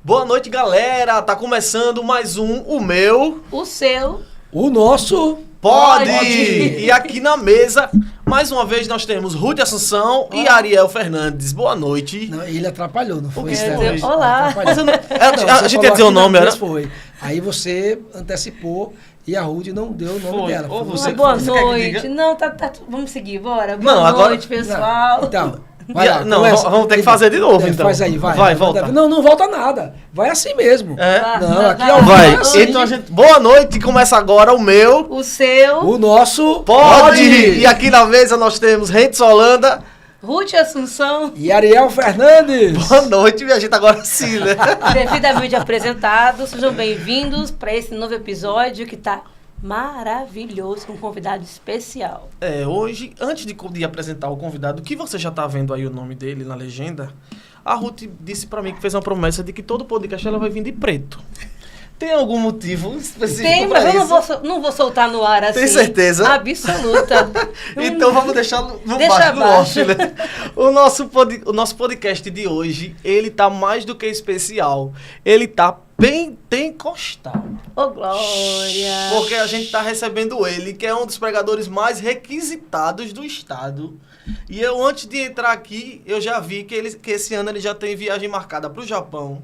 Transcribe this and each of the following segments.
Boa noite, galera. Tá começando mais um, o meu... O seu... O nosso... Pode! E aqui na mesa, mais uma vez, nós temos Ruth Assunção e Ariel Fernandes. Boa noite. Não, ele atrapalhou, não foi? Olá. A gente ia dizer o nome, era? Foi. Aí você antecipou e a Ruth não deu o nome dela. Ou Foi você- Boa você quer que noite. diga? Não, tá, vamos seguir, bora. Não, Boa agora- noite, pessoal. Então, vai lá, Não, começa. vamos ter que fazer de novo, então. Faz aí, vai. Vai, volta. Não volta nada. Vai assim mesmo. É? Não, aqui é o Vai. assim. Então, boa noite. Começa agora o meu... O seu... O nosso... Pode! E aqui na mesa nós temos Rentes Holanda. Ruth Assunção, E Ariel Fernandes. Boa noite, minha gente. Agora sim, né? devidamente apresentados. Sejam bem-vindos para esse novo episódio que tá maravilhoso, com um convidado especial. Hoje, antes de apresentar o convidado, que você já tá vendo aí o nome dele na legenda, a Ruth disse pra mim que fez uma promessa de que todo podcast ela vai vir de preto. Tem algum motivo específico Tem, pra mas eu isso? não vou soltar no ar assim. Tem certeza? Absoluta. Então vamos deixar no Deixa baixo do abaixo. off, né? O nosso podcast de hoje, ele tá mais do que especial. Ele tá pentecostal. Ô, Glória. Porque a gente tá recebendo ele, que é um dos pregadores mais requisitados do estado. E eu, antes de entrar aqui, eu já vi que esse ano ele já tem viagem marcada pro Japão,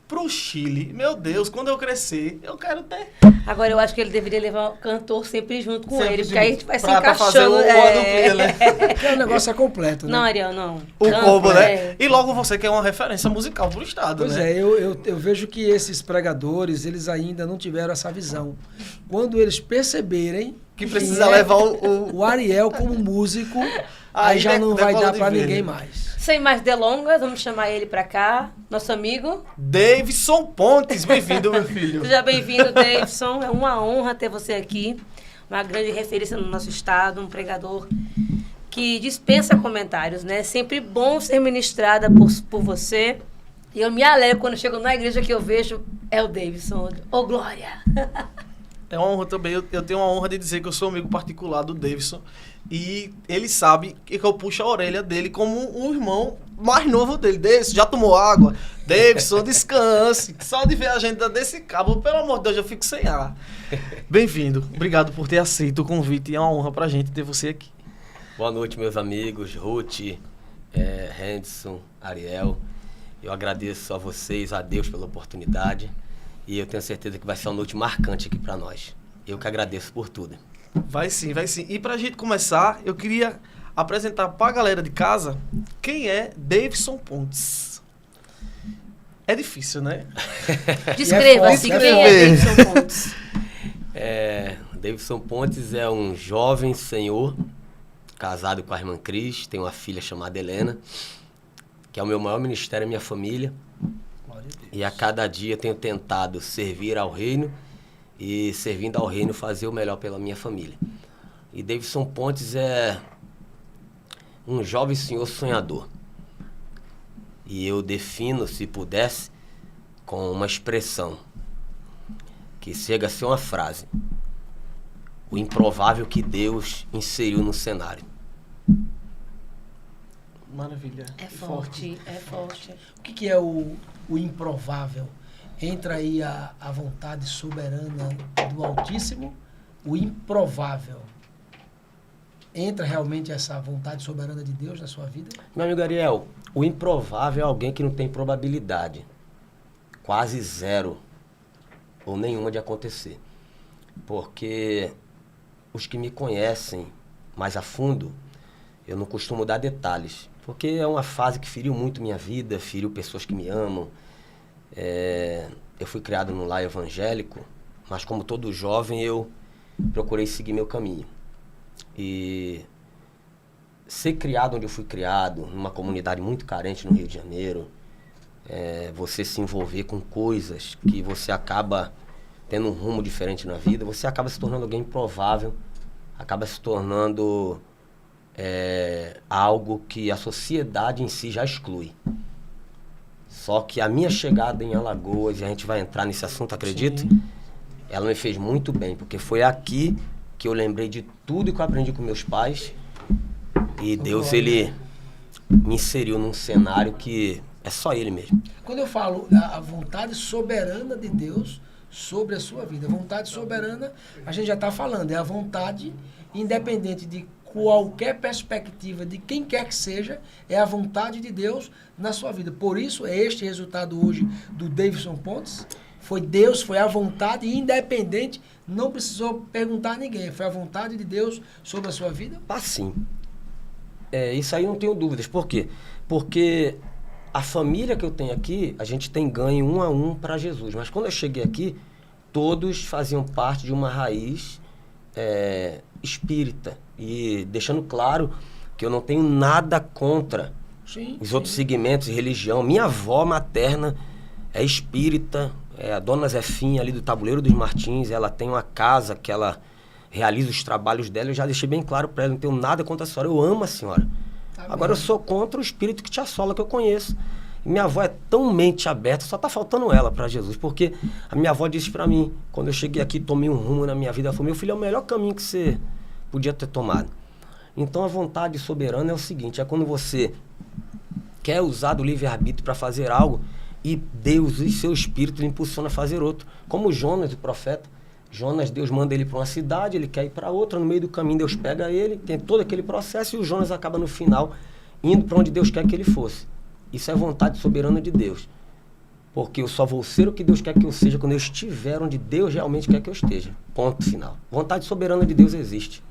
pro Chile. Meu Deus, quando eu crescer, eu quero ter. Agora eu acho que ele deveria levar o cantor sempre junto com Sempre ele, porque junto. aí a gente vai se Pra fazer encaixando. uma duplinha, né? Porque o negócio é completo, né? Não, Ariel, não. O Canto, combo, né? é. E logo você que é uma referência musical pro estado, Pois né? é, eu vejo que esses pregadores, eles ainda não tiveram essa visão. Quando eles perceberem Que precisa levar o Ariel como músico, aí já não vai dar pra ninguém mais. Sem mais delongas, vamos chamar ele pra cá, nosso amigo. Davidson Pontes, bem-vindo, meu filho. Seja bem-vindo, Davidson. É uma honra ter você aqui. Uma grande referência no nosso estado, um pregador que dispensa comentários, né? Sempre bom ser ministrada por você. E eu me alegro quando chego na igreja que eu vejo é o Davidson. Ô, Glória! É uma honra também, eu tenho a honra de dizer que eu sou amigo particular do Davidson. E ele sabe que eu puxo a orelha dele como um irmão mais novo dele. Davidson, já tomou água? Davidson, descanse. Só de ver a agenda desse cabo, pelo amor de Deus, eu fico sem ar. Bem-vindo. Obrigado por ter aceito o convite. É uma honra pra gente ter você aqui. Boa noite, meus amigos, Ruth, Henderson, Ariel. Eu agradeço a vocês, a Deus pela oportunidade. E eu tenho certeza que vai ser uma noite marcante aqui pra nós. Eu que agradeço por tudo. Vai sim, vai sim. E pra gente começar, eu queria apresentar pra galera de casa quem é Davidson Pontes. É difícil, né? Descreva-se, É quem forte. é Davidson Pontes? Davidson Pontes é um jovem senhor, casado com a irmã Cris, tem uma filha chamada Helena, que é o meu maior ministério, a minha família. E a cada dia tenho tentado servir ao reino e, servindo ao reino, fazer o melhor pela minha família. E Davidson Pontes é um jovem senhor sonhador. E eu defino, se pudesse, com uma expressão que chega a ser uma frase: o improvável que Deus inseriu no cenário. Maravilha. É forte, é forte. O que é o improvável? Entra aí a vontade soberana do Altíssimo, o improvável. Entra realmente essa vontade soberana de Deus na sua vida? Meu amigo Ariel, o improvável é alguém que não tem probabilidade, quase zero, ou nenhuma de acontecer. Porque os que me conhecem mais a fundo, eu não costumo dar detalhes, porque é uma fase que feriu muito minha vida, feriu pessoas que me amam. Eu fui criado num lar evangélico, mas como todo jovem eu procurei seguir meu caminho. E ser criado onde eu fui criado, numa comunidade muito carente no Rio de Janeiro, você se envolver com coisas que você acaba tendo um rumo diferente na vida, você acaba se tornando alguém improvável, acaba se tornando algo que a sociedade em si já exclui. Só que a minha chegada em Alagoas, e a gente vai entrar nesse assunto, acredito, ela me fez muito bem, porque foi aqui que eu lembrei de tudo que eu aprendi com meus pais, e Deus, ele me inseriu num cenário que É só Ele mesmo. Quando eu falo a vontade soberana de Deus sobre a sua vida, a vontade soberana, a gente já está falando, é a vontade independente de qualquer perspectiva de quem quer que seja, é a vontade de Deus na sua vida. Por isso, é este resultado hoje do Davidson Pontes. Foi Deus, foi a vontade independente, não precisou perguntar a ninguém. Foi a vontade de Deus sobre a sua vida? Assim, isso aí não tenho dúvidas. Por quê? Porque a família que eu tenho aqui, a gente tem ganho 1 a 1 para Jesus. Mas quando eu cheguei aqui, todos faziam parte de uma raiz espírita. E deixando claro que eu não tenho nada contra os outros segmentos de religião. Minha avó materna é espírita, é a dona Zefinha ali do Tabuleiro dos Martins. Ela tem uma casa que ela realiza os trabalhos dela. Eu já deixei bem claro para ela, não tenho nada contra a senhora. Eu amo a senhora. Agora eu sou contra o espírito que te assola, que eu conheço. E minha avó é tão mente aberta, só tá faltando ela para Jesus. Porque a minha avó disse para mim, quando eu cheguei aqui, tomei um rumo na minha vida, ela falou: meu filho, é o melhor caminho que você podia ter tomado. Então a vontade soberana é o seguinte, é quando você quer usar do livre-arbítrio para fazer algo e Deus e seu espírito lhe impulsiona a fazer outro. Como Jonas, o profeta. Jonas, Deus manda ele para uma cidade, ele quer ir para outra, no meio do caminho Deus pega ele, tem todo aquele processo e o Jonas acaba no final indo para onde Deus quer que ele fosse. Isso é vontade soberana de Deus. Porque eu só vou ser o que Deus quer que eu seja quando eu estiver onde Deus realmente quer que eu esteja. Ponto final. Vontade soberana de Deus existe.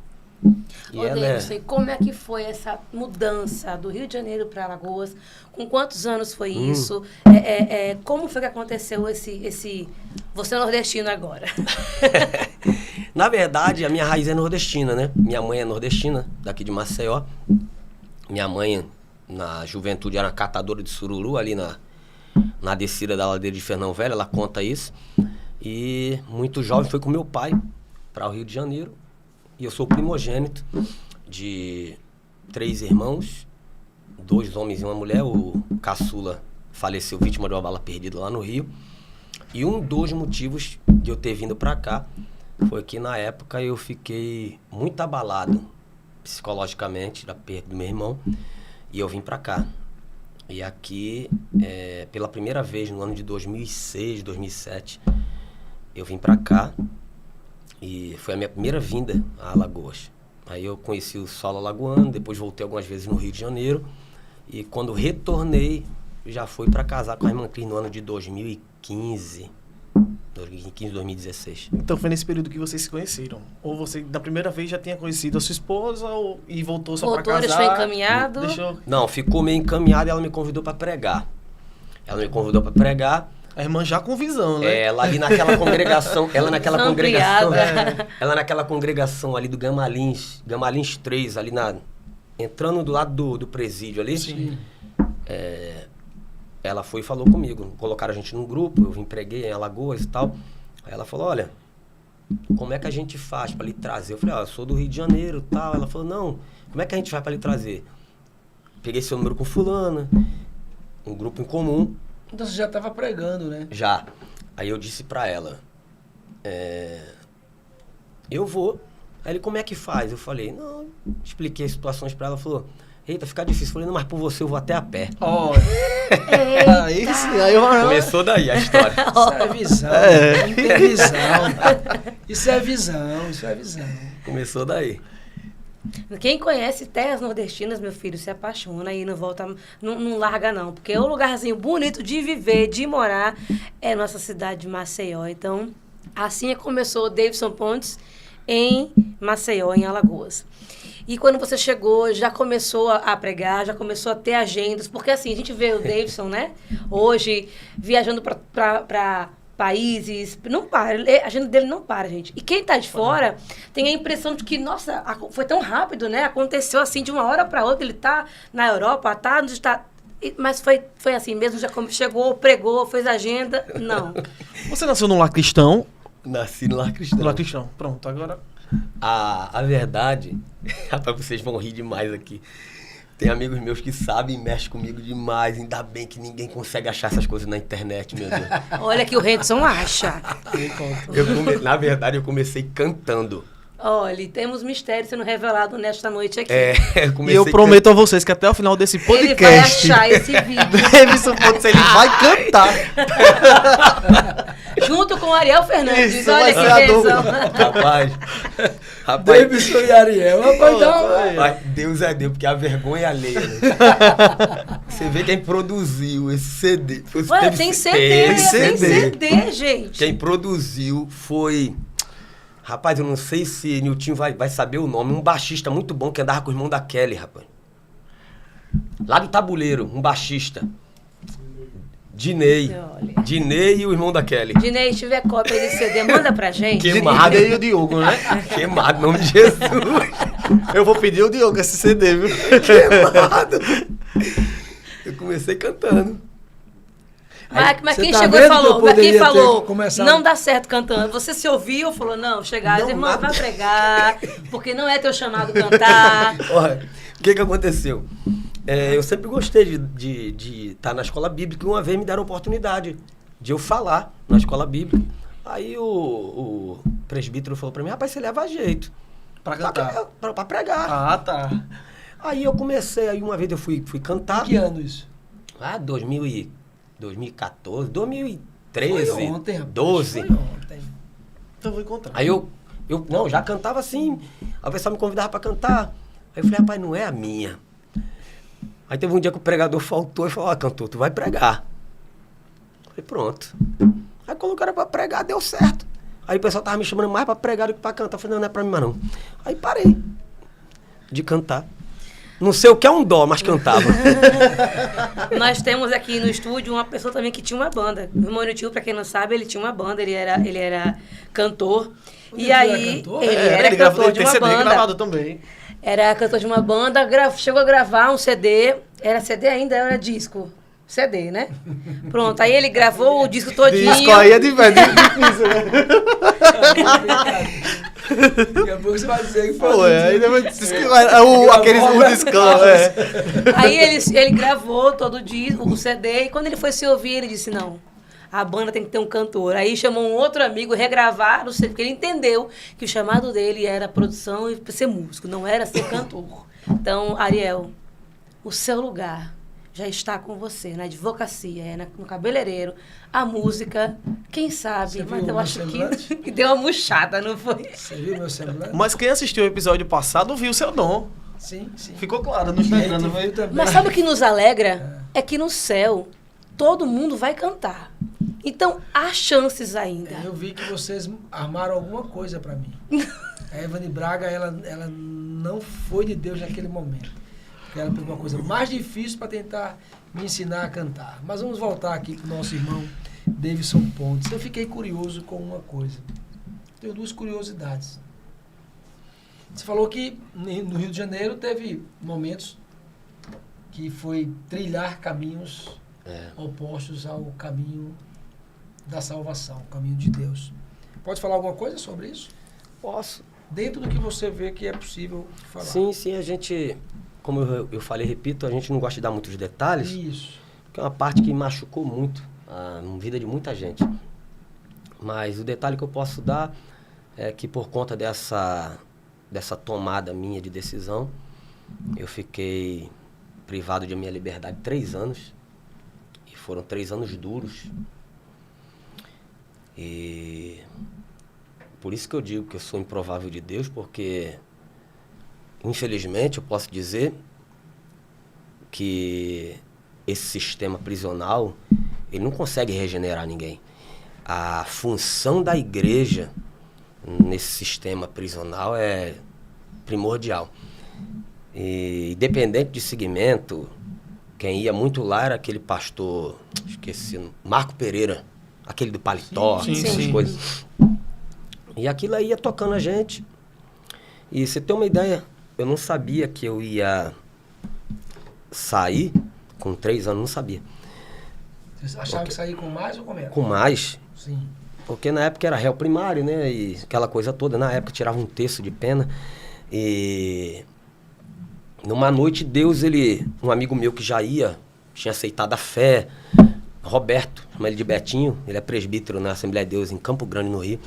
E Davidson, como é que foi essa mudança do Rio de Janeiro para Alagoas? Com quantos anos foi isso? Como foi que aconteceu esse... Você é nordestino agora. Na verdade, a minha raiz é nordestina, né? Minha mãe é nordestina, daqui de Maceió. Minha mãe, na juventude, era catadora de sururu, ali na descida da ladeira de Fernão Velho. Ela conta isso. E muito jovem foi com meu pai para o Rio de Janeiro. E eu sou primogênito de 3 irmãos, 2 homens e uma mulher. O caçula faleceu vítima de uma bala perdida lá no Rio. E um dos motivos de eu ter vindo para cá foi que na época eu fiquei muito abalado psicologicamente da perda do meu irmão. E eu vim para cá. E aqui, pela primeira vez no ano de 2006, 2007, eu vim para cá. E foi a minha primeira vinda a Alagoas. Aí eu conheci o solo alagoano, depois voltei algumas vezes no Rio de Janeiro. E quando retornei, já fui para casar com a irmã Cris no ano de 2015, 2016. Então foi nesse período que vocês se conheceram? Ou você, da primeira vez, já tinha conhecido a sua esposa e voltou só para casar? Deixou encaminhado? Não, ficou meio encaminhado e ela me convidou para pregar. A irmã já com visão, né? Ela ali naquela congregação, ela naquela congregação ali do Gamalins 3, ali entrando do lado do presídio ali. Sim. Ela foi e falou comigo, colocaram a gente num grupo, eu vim preguei em Alagoas e tal. Aí ela falou: olha, como é que a gente faz para lhe trazer? Eu falei: eu sou do Rio de Janeiro e tal. Ela falou: não, como é que a gente vai para lhe trazer? Peguei seu número com fulana, um grupo em comum. Então você já estava pregando, né? Já. Aí eu disse pra ela, eu vou. Aí ele: como é que faz? Eu falei: não, expliquei as situações pra ela. Ela falou: eita, fica difícil. Eu falei: não, mas por você eu vou até a pé. Aí sim, aí começou daí a história. Isso é visão. Não tem visão. Isso é visão. Começou daí. Quem conhece terras nordestinas, meu filho, se apaixona e não volta, não larga não. Porque é um lugarzinho bonito de viver, de morar, é nossa cidade de Maceió. Então, assim começou o Davidson Pontes em Maceió, em Alagoas. E quando você chegou, já começou a pregar, já começou a ter agendas. Porque assim, a gente vê o Davidson, né? Hoje, viajando para países, não para, a agenda dele não para, gente. E quem tá de fora tem a impressão de que, nossa, foi tão rápido, né? Aconteceu assim, de uma hora para outra, ele tá na Europa, mas foi assim mesmo, já chegou, pregou, fez agenda, não. Você nasceu num lar cristão? Nasci no lar cristão. No lar cristão, pronto, agora... A verdade, rapaz, vocês vão rir demais aqui. Tem amigos meus que sabem e mexem comigo demais. Ainda bem que ninguém consegue achar essas coisas na internet, meu Deus. Olha que o Redson acha. Na verdade, eu comecei cantando. Olha, temos mistérios sendo revelados nesta noite aqui. E comecei eu prometo a vocês que até o final desse Ele vai podcast, achar esse vídeo. Davidson Pontes, ele vai cantar. Junto com o Ariel Fernandes. Isso, Olha vai que ser a bênção. Rapaz, Davidson e Ariel. Rapaz, Mas Deus é Deus, porque a vergonha é alheia, né? Você vê quem produziu esse CD. Olha, tem CD, tem CD, gente. Quem produziu foi... Rapaz, eu não sei se Niltinho vai saber o nome. Um baixista muito bom que andava com o irmão da Kelly, rapaz. Lá do Tabuleiro, um baixista. Dinei. Olha. Dinei e o irmão da Kelly. Dinei, se tiver cópia desse CD, manda pra gente. Queimado. E o Diogo, né? Queimado, em nome de Jesus. Eu vou pedir o Diogo esse CD, viu? Queimado. Eu comecei cantando. Mas Você quem tá chegou e vendo que eu falou, poderia quem ter falou, começado? não dá certo cantando. Você se ouviu, falou, não, chegar, Não, irmão, nada. vai pregar, porque não é teu chamado cantar. Olha, o que aconteceu? Eu sempre gostei de estar na escola bíblica e uma vez me deram a oportunidade de eu falar na escola bíblica. Aí o presbítero falou pra mim, rapaz, você leva jeito. Pra cantar. Pra pregar. Ah, tá. Aí eu comecei, aí uma vez eu fui cantar. Que ano isso? 2014, 2013, Foi ontem, rapaz. 12. Foi ontem. Então eu vou encontrar. Aí eu já cantava assim, a pessoa me convidava pra cantar. Aí eu falei, rapaz, não é a minha. Aí teve um dia que o pregador faltou e falou, ó, cantor, tu vai pregar. Eu falei, pronto. Aí colocaram pra pregar, deu certo. Aí o pessoal tava me chamando mais pra pregar do que pra cantar. Eu falei, não é pra mim mais não. Aí parei de cantar. Não sei o que é um dó, mas cantava. Nós temos aqui no estúdio uma pessoa também que tinha uma banda. O irmão Tio, pra quem não sabe, ele tinha uma banda, ele era cantor. Ele E era aí, cantor? ele É, era ele cantor gravou, de tem uma CD banda. gravado também. Era cantor de uma banda, chegou a gravar um CD. Era CD ainda, era disco. CD, né? Pronto, aí ele gravou o disco todinho. Disco aí é difícil, né? Daqui a pouco você vai dizer que foi. Pô, aí depois aqueles o discão, Aí ele gravou todo o disco, o CD, e quando ele foi se ouvir, ele disse, não, a banda tem que ter um cantor. Aí chamou um outro amigo, regravaram, porque ele entendeu que o chamado dele era produção e ser músico, não era ser cantor. Então, Ariel, o seu lugar já está com você, na advocacia, no cabeleireiro, a música, quem sabe, Você mas viu eu o acho meu que semblante? deu uma murchada, não foi? Você viu meu semblante? Mas quem assistiu o episódio passado viu o seu dom. Sim, sim. Ficou claro no Instagram, não foi? também. Mas sabe o que nos alegra? É que no céu, todo mundo vai cantar. Então, há chances ainda. Eu vi que vocês armaram alguma coisa pra mim. A Evane Braga, ela não foi de Deus naquele momento. Porque ela pegou uma coisa mais difícil para tentar me ensinar a cantar. Mas vamos voltar aqui pro nosso irmão Davidson Pontes. Eu fiquei curioso com uma coisa. Tenho duas curiosidades. Você falou que no Rio de Janeiro teve momentos que foi trilhar caminhos opostos ao caminho da salvação, o caminho de Deus. Pode falar alguma coisa sobre isso? Posso. Dentro do que você vê que é possível falar. Sim, a gente, como eu falei, repito, a gente não gosta de dar muitos detalhes, Isso. que é uma parte que machucou muito a vida de muita gente. Mas o detalhe que eu posso dar é que por conta dessa tomada minha de decisão, eu fiquei privado de minha liberdade 3 anos. E foram 3 anos duros. E por isso que eu digo que eu sou improvável de Deus, porque infelizmente eu posso dizer que esse sistema prisional, ele não consegue regenerar ninguém. A função da igreja nesse sistema prisional é primordial. E independente de segmento, quem ia muito lá era aquele pastor, esqueci, Marco Pereira, aquele do paletó, Sim, essas sim. coisas. E aquilo aí ia tocando a gente. E você tem uma ideia, eu não sabia que eu ia sair com 3 anos, não sabia. Você achava que saía com mais ou com menos? Com mais, Sim. porque na época era réu primário, né? E aquela coisa toda, na época tirava um terço de pena. E numa noite Deus, um amigo meu que já tinha aceitado a fé, Roberto, chama ele de Betinho, ele é presbítero na Assembleia de Deus em Campo Grande, no Rio.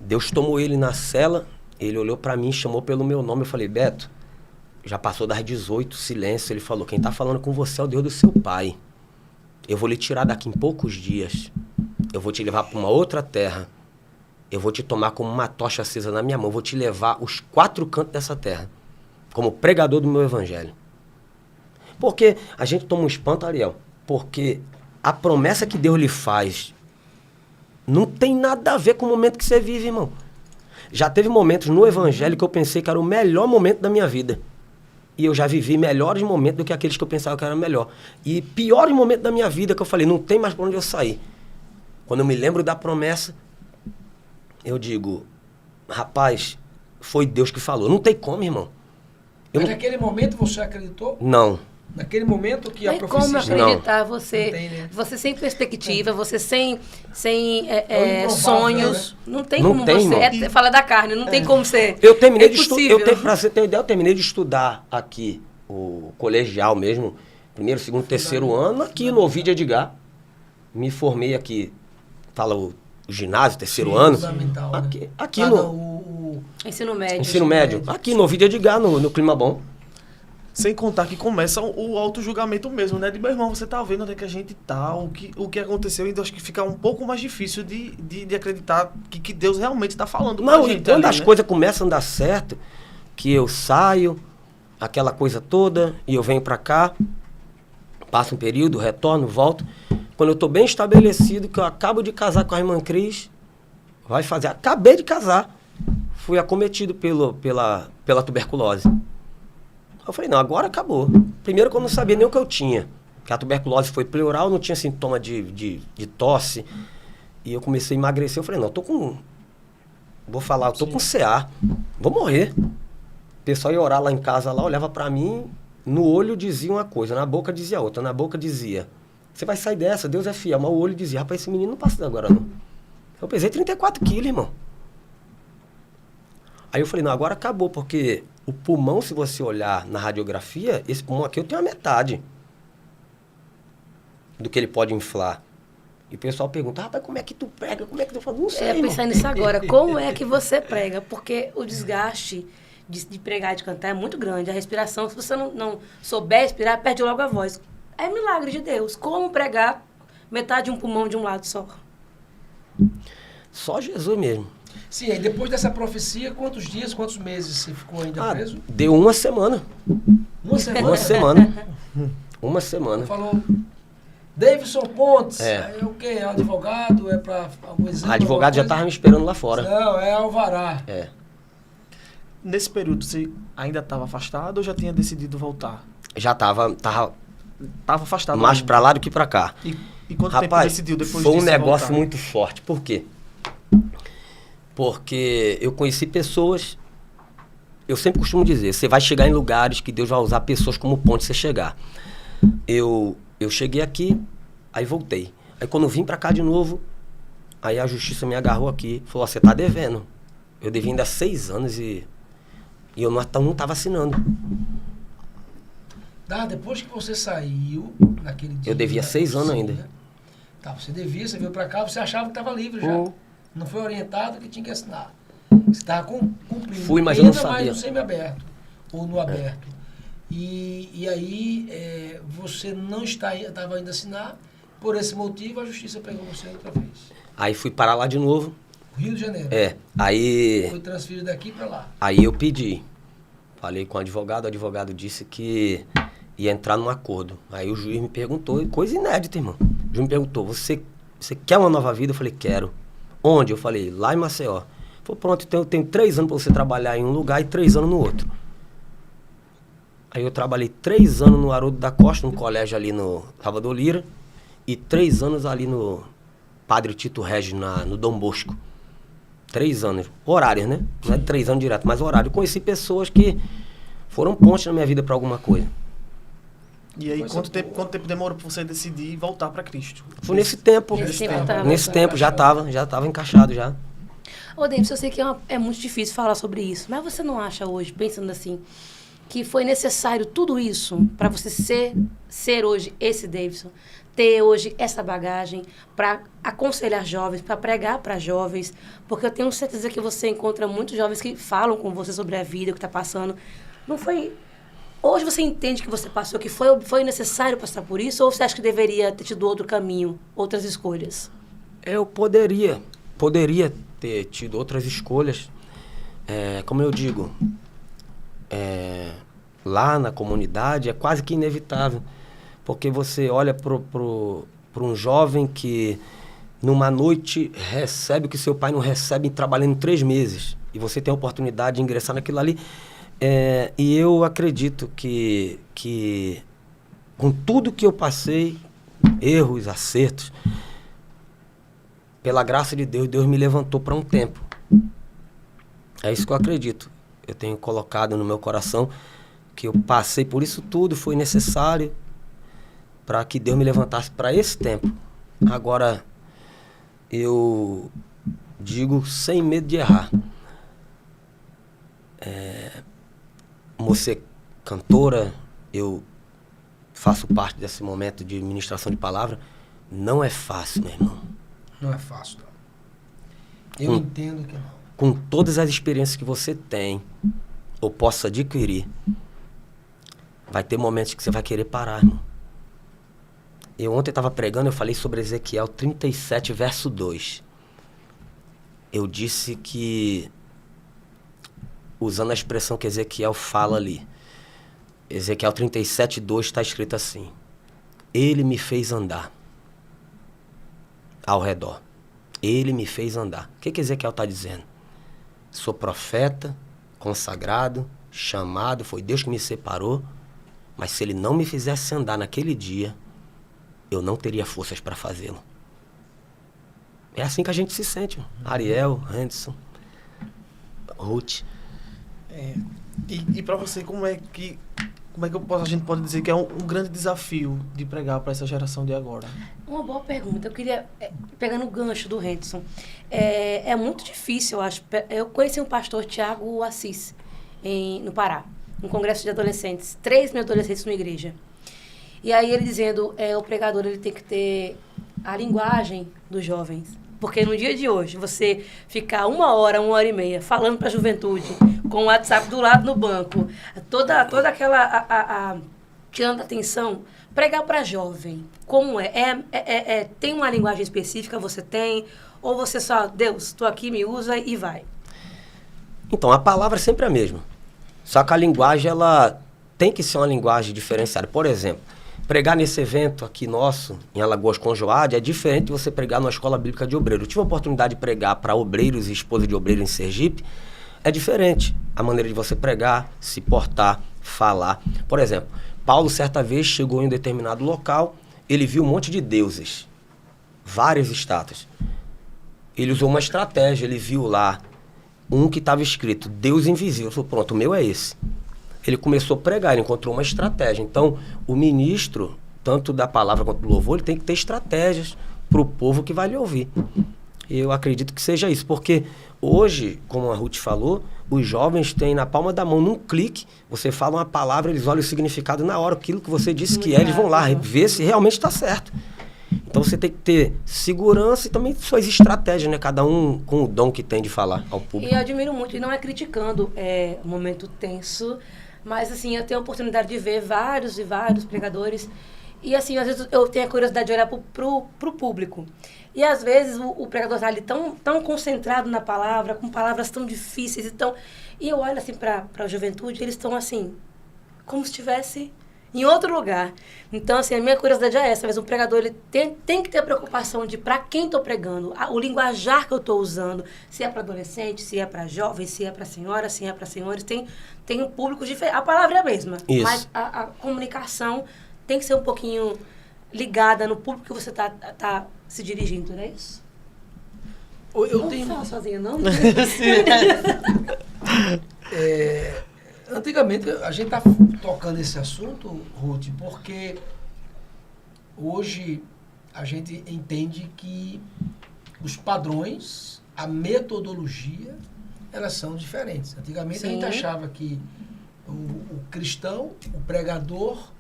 Deus tomou ele na cela Ele olhou pra mim, chamou pelo meu nome. Eu falei, Beto, já passou das 18, silêncio. Ele falou, quem tá falando com você é o Deus do seu pai. Eu vou lhe tirar daqui em poucos dias. Eu vou te levar pra uma outra terra. Eu vou te tomar como uma tocha acesa na minha mão. Eu vou te levar os 4 cantos dessa terra. Como pregador do meu evangelho. Porque a gente toma um espanto, Ariel. Porque a promessa que Deus lhe faz não tem nada a ver com o momento que você vive, irmão. Já teve momentos no evangelho que eu pensei que era o melhor momento da minha vida. E eu já vivi melhores momentos do que aqueles que eu pensava que era melhor. E piores momentos da minha vida que eu falei, não tem mais pra onde eu sair. Quando eu me lembro da promessa, eu digo, rapaz, foi Deus que falou. Não tem como, irmão. Mas naquele momento você acreditou? Não. Naquele momento que a Mas profecia... como acreditar? Não tem, né? Você sem perspectiva, você sem improvável, sonhos. né? Não tem Não como tem, você... irmão. fala da carne, não tem como ser... Eu terminei é de estudar. impossível. Pra você ter ideia, eu terminei de estudar aqui, o colegial mesmo, primeiro, segundo, terceiro ano, aqui no Ovidio Edgar. Me formei aqui, fala o ginásio, terceiro ano. Fundamental, né? Aqui Ah, no não, o Ensino médio. ensino médio. Aqui no Ovidio Edgar, no Clima Bom. Sem contar que começa o auto-julgamento mesmo, né? De, meu irmão, você tá vendo onde é que a gente tá, o que aconteceu, então acho que fica um pouco mais difícil de acreditar que Deus realmente tá falando com a Não, e gente quando ali, as né? coisas começam a dar certo, que eu saio, aquela coisa toda, e eu venho pra cá, passo um período, retorno, volto. Quando eu tô bem estabelecido, que eu acabo de casar com a irmã Cris, acabei de casar, fui acometido pela tuberculose. Eu falei, não, agora acabou. Primeiro que eu não sabia nem o que eu tinha. Que a tuberculose foi pleural, não tinha sintoma de tosse. E eu comecei a emagrecer. Eu falei, não, eu tô com CA. Vou morrer. O pessoal ia orar lá em casa, lá, olhava pra mim, no olho dizia uma coisa, na boca dizia outra. Na boca dizia, você vai sair dessa, Deus é fiel. Mas o olho dizia, rapaz, esse menino não passa agora não. Eu pesei 34 quilos, irmão. Aí eu falei, não, agora acabou, porque o pulmão, se você olhar na radiografia, esse pulmão aqui eu tenho a metade do que ele pode inflar. E o pessoal pergunta, rapaz, como é que tu prega? Como é que tu fala? Não sei, Eu ia pensar nisso agora. Como é que você prega? Porque o desgaste de pregar e de cantar é muito grande. A respiração, se você não souber respirar, perde logo a voz. É milagre de Deus. Como pregar metade de um pulmão de um lado só? Só Jesus mesmo. Sim, aí depois dessa profecia, quantos dias, quantos meses você ficou ainda preso? Deu uma semana. Uma semana? Uma semana. Uma semana. Falou, Davidson Pontes, É. é o quê? É advogado? É para algum exame? O advogado já alguma estava me esperando lá fora. coisa? Não, é alvará. É. Nesse período, você ainda estava afastado ou já tinha decidido voltar? Já tava Tava afastado. mais ainda. pra lá do que pra cá. E quanto tempo Rapaz, decidiu depois foi um disso negócio voltar? muito forte. Por quê? Porque eu conheci pessoas... Eu sempre costumo dizer, você vai chegar em lugares que Deus vai usar pessoas como ponte pra você chegar. Eu cheguei aqui, aí voltei. Aí quando eu vim pra cá de novo, aí a justiça me agarrou aqui. Falou, ó, você tá devendo. Eu devia ainda 6 anos e eu não tava assinando. Depois que você saiu, naquele dia... Eu devia 6 anos ainda. Tá, você devia, você veio pra cá, você achava que estava livre já. Não foi orientado que tinha que assinar. Você estava cumprindo. Fui, mas eu não Ainda mais sabia. no semi-aberto, ou no aberto. E aí, você não estava ainda a assinar, por esse motivo a justiça pegou você outra vez. Aí fui parar lá de novo. Rio de Janeiro. Aí... Foi transferido daqui para lá. Aí eu pedi, falei com o advogado disse que ia entrar num acordo. Aí o juiz me perguntou, coisa inédita, irmão. O juiz me perguntou, você quer uma nova vida? Eu falei, quero. Onde? Eu falei, lá em Maceió. Ele falou, pronto, então eu tenho 3 anos para você trabalhar em um lugar e 3 anos no outro. Aí eu trabalhei 3 anos no Haroldo da Costa, num colégio ali no Salvador Lira, e 3 anos ali no Padre Tito Regis, no Dom Bosco. 3 anos. Horários, né? Não é 3 anos direto, mas horário. Eu conheci pessoas que foram pontes na minha vida para alguma coisa. E aí, quanto tempo demorou pra você decidir voltar pra Cristo? Foi nesse tempo. Nesse tempo já tava encaixado já. Ô, Davis, eu sei que é muito difícil falar sobre isso, mas você não acha hoje, pensando assim, que foi necessário tudo isso para você ser hoje esse Davidson, ter hoje essa bagagem para aconselhar jovens, para pregar para jovens, porque eu tenho certeza que você encontra muitos jovens que falam com você sobre a vida, o que está passando. Não foi... Hoje você entende que você passou, que foi necessário passar por isso, ou você acha que deveria ter tido outro caminho, outras escolhas? Eu poderia ter tido outras escolhas. Como eu digo, lá na comunidade é quase que inevitável. Porque você olha para um jovem que numa noite recebe o que seu pai não recebe trabalhando 3 meses. E você tem a oportunidade de ingressar naquilo ali. E eu acredito que com tudo que eu passei, erros, acertos, pela graça de Deus, Deus me levantou para um tempo. É isso que eu acredito. Eu tenho colocado no meu coração que eu passei por isso tudo, foi necessário para que Deus me levantasse para esse tempo. Agora, eu digo sem medo de errar. Você, cantora, eu faço parte desse momento de ministração de palavra. Não é fácil, meu irmão. Não é fácil, não. Eu entendo que não. Com todas as experiências que você tem, ou possa adquirir, vai ter momentos que você vai querer parar, irmão. Eu ontem estava pregando, eu falei sobre Ezequiel 37, verso 2. Eu disse que, usando a expressão que Ezequiel fala ali, Ezequiel 37, 2 está escrito assim: Ele me fez andar ao redor. Ele me fez andar. O que Ezequiel está dizendo? Sou profeta, consagrado, chamado, foi Deus que me separou, mas se Ele não me fizesse andar naquele dia, eu não teria forças para fazê-lo. É assim que a gente se sente. Ariel, Anderson, Ruth. E para você, como é que a gente pode dizer que é um grande desafio de pregar para essa geração de agora? Uma boa pergunta. Eu queria, pegando o gancho do Henderson, é muito difícil, eu acho. Eu conheci um pastor, Tiago Assis, no Pará, um congresso de adolescentes, 3.000 adolescentes numa igreja. E aí ele dizendo, o pregador ele tem que ter a linguagem dos jovens. Porque no dia de hoje, você ficar 1 hora, 1h30, falando para a juventude, com o WhatsApp do lado no banco, toda aquela... tirando atenção, pregar para jovem, como tem uma linguagem específica, você tem, ou você só, Deus, estou aqui, me usa e vai? Então, a palavra é sempre a mesma. Só que a linguagem, ela tem que ser uma linguagem diferenciada. Por exemplo, pregar nesse evento aqui nosso, em Alagoas com Joade, é diferente de você pregar numa escola bíblica de obreiro. Eu tive a oportunidade de pregar para obreiros e esposa de obreiro em Sergipe. É diferente a maneira de você pregar, se portar, falar. Por exemplo, Paulo certa vez chegou em um determinado local, ele viu um monte de deuses, várias estátuas. Ele usou uma estratégia, ele viu lá um que estava escrito Deus invisível. Ele falou, pronto, o meu é esse. Ele começou a pregar, ele encontrou uma estratégia. Então, o ministro, tanto da palavra quanto do louvor, ele tem que ter estratégias para o povo que vai lhe ouvir. Eu acredito que seja isso, porque hoje, como a Ruth falou, os jovens têm na palma da mão, num clique, você fala uma palavra, eles olham o significado na hora, aquilo que você disse que eles vão lá ver se realmente está certo. Então você tem que ter segurança e também suas estratégias, né? Cada um com o dom que tem de falar ao público. E eu admiro muito, e não é criticando um momento tenso, mas assim, eu tenho a oportunidade de ver vários e vários pregadores. E assim, às vezes eu tenho a curiosidade de olhar pro público. E às vezes o pregador está ali tão concentrado na palavra, com palavras tão difíceis. E eu olho assim para a juventude, eles estão assim, como se estivesse em outro lugar. Então, assim, a minha curiosidade é essa. Mas um pregador ele tem que ter a preocupação de para quem estou pregando, o linguajar que eu estou usando, se é para adolescente, se é para jovem, se é para senhora, se é para senhores. Tem um público diferente. A palavra é a mesma, isso. Mas a comunicação tem que ser um pouquinho ligada no público que você tá se dirigindo, não é isso? Eu tenho... Não fala sozinho, não? Antigamente, a gente está tocando esse assunto, Ruth, porque hoje a gente entende que os padrões, a metodologia, elas são diferentes. Antigamente a gente achava que o cristão, o pregador,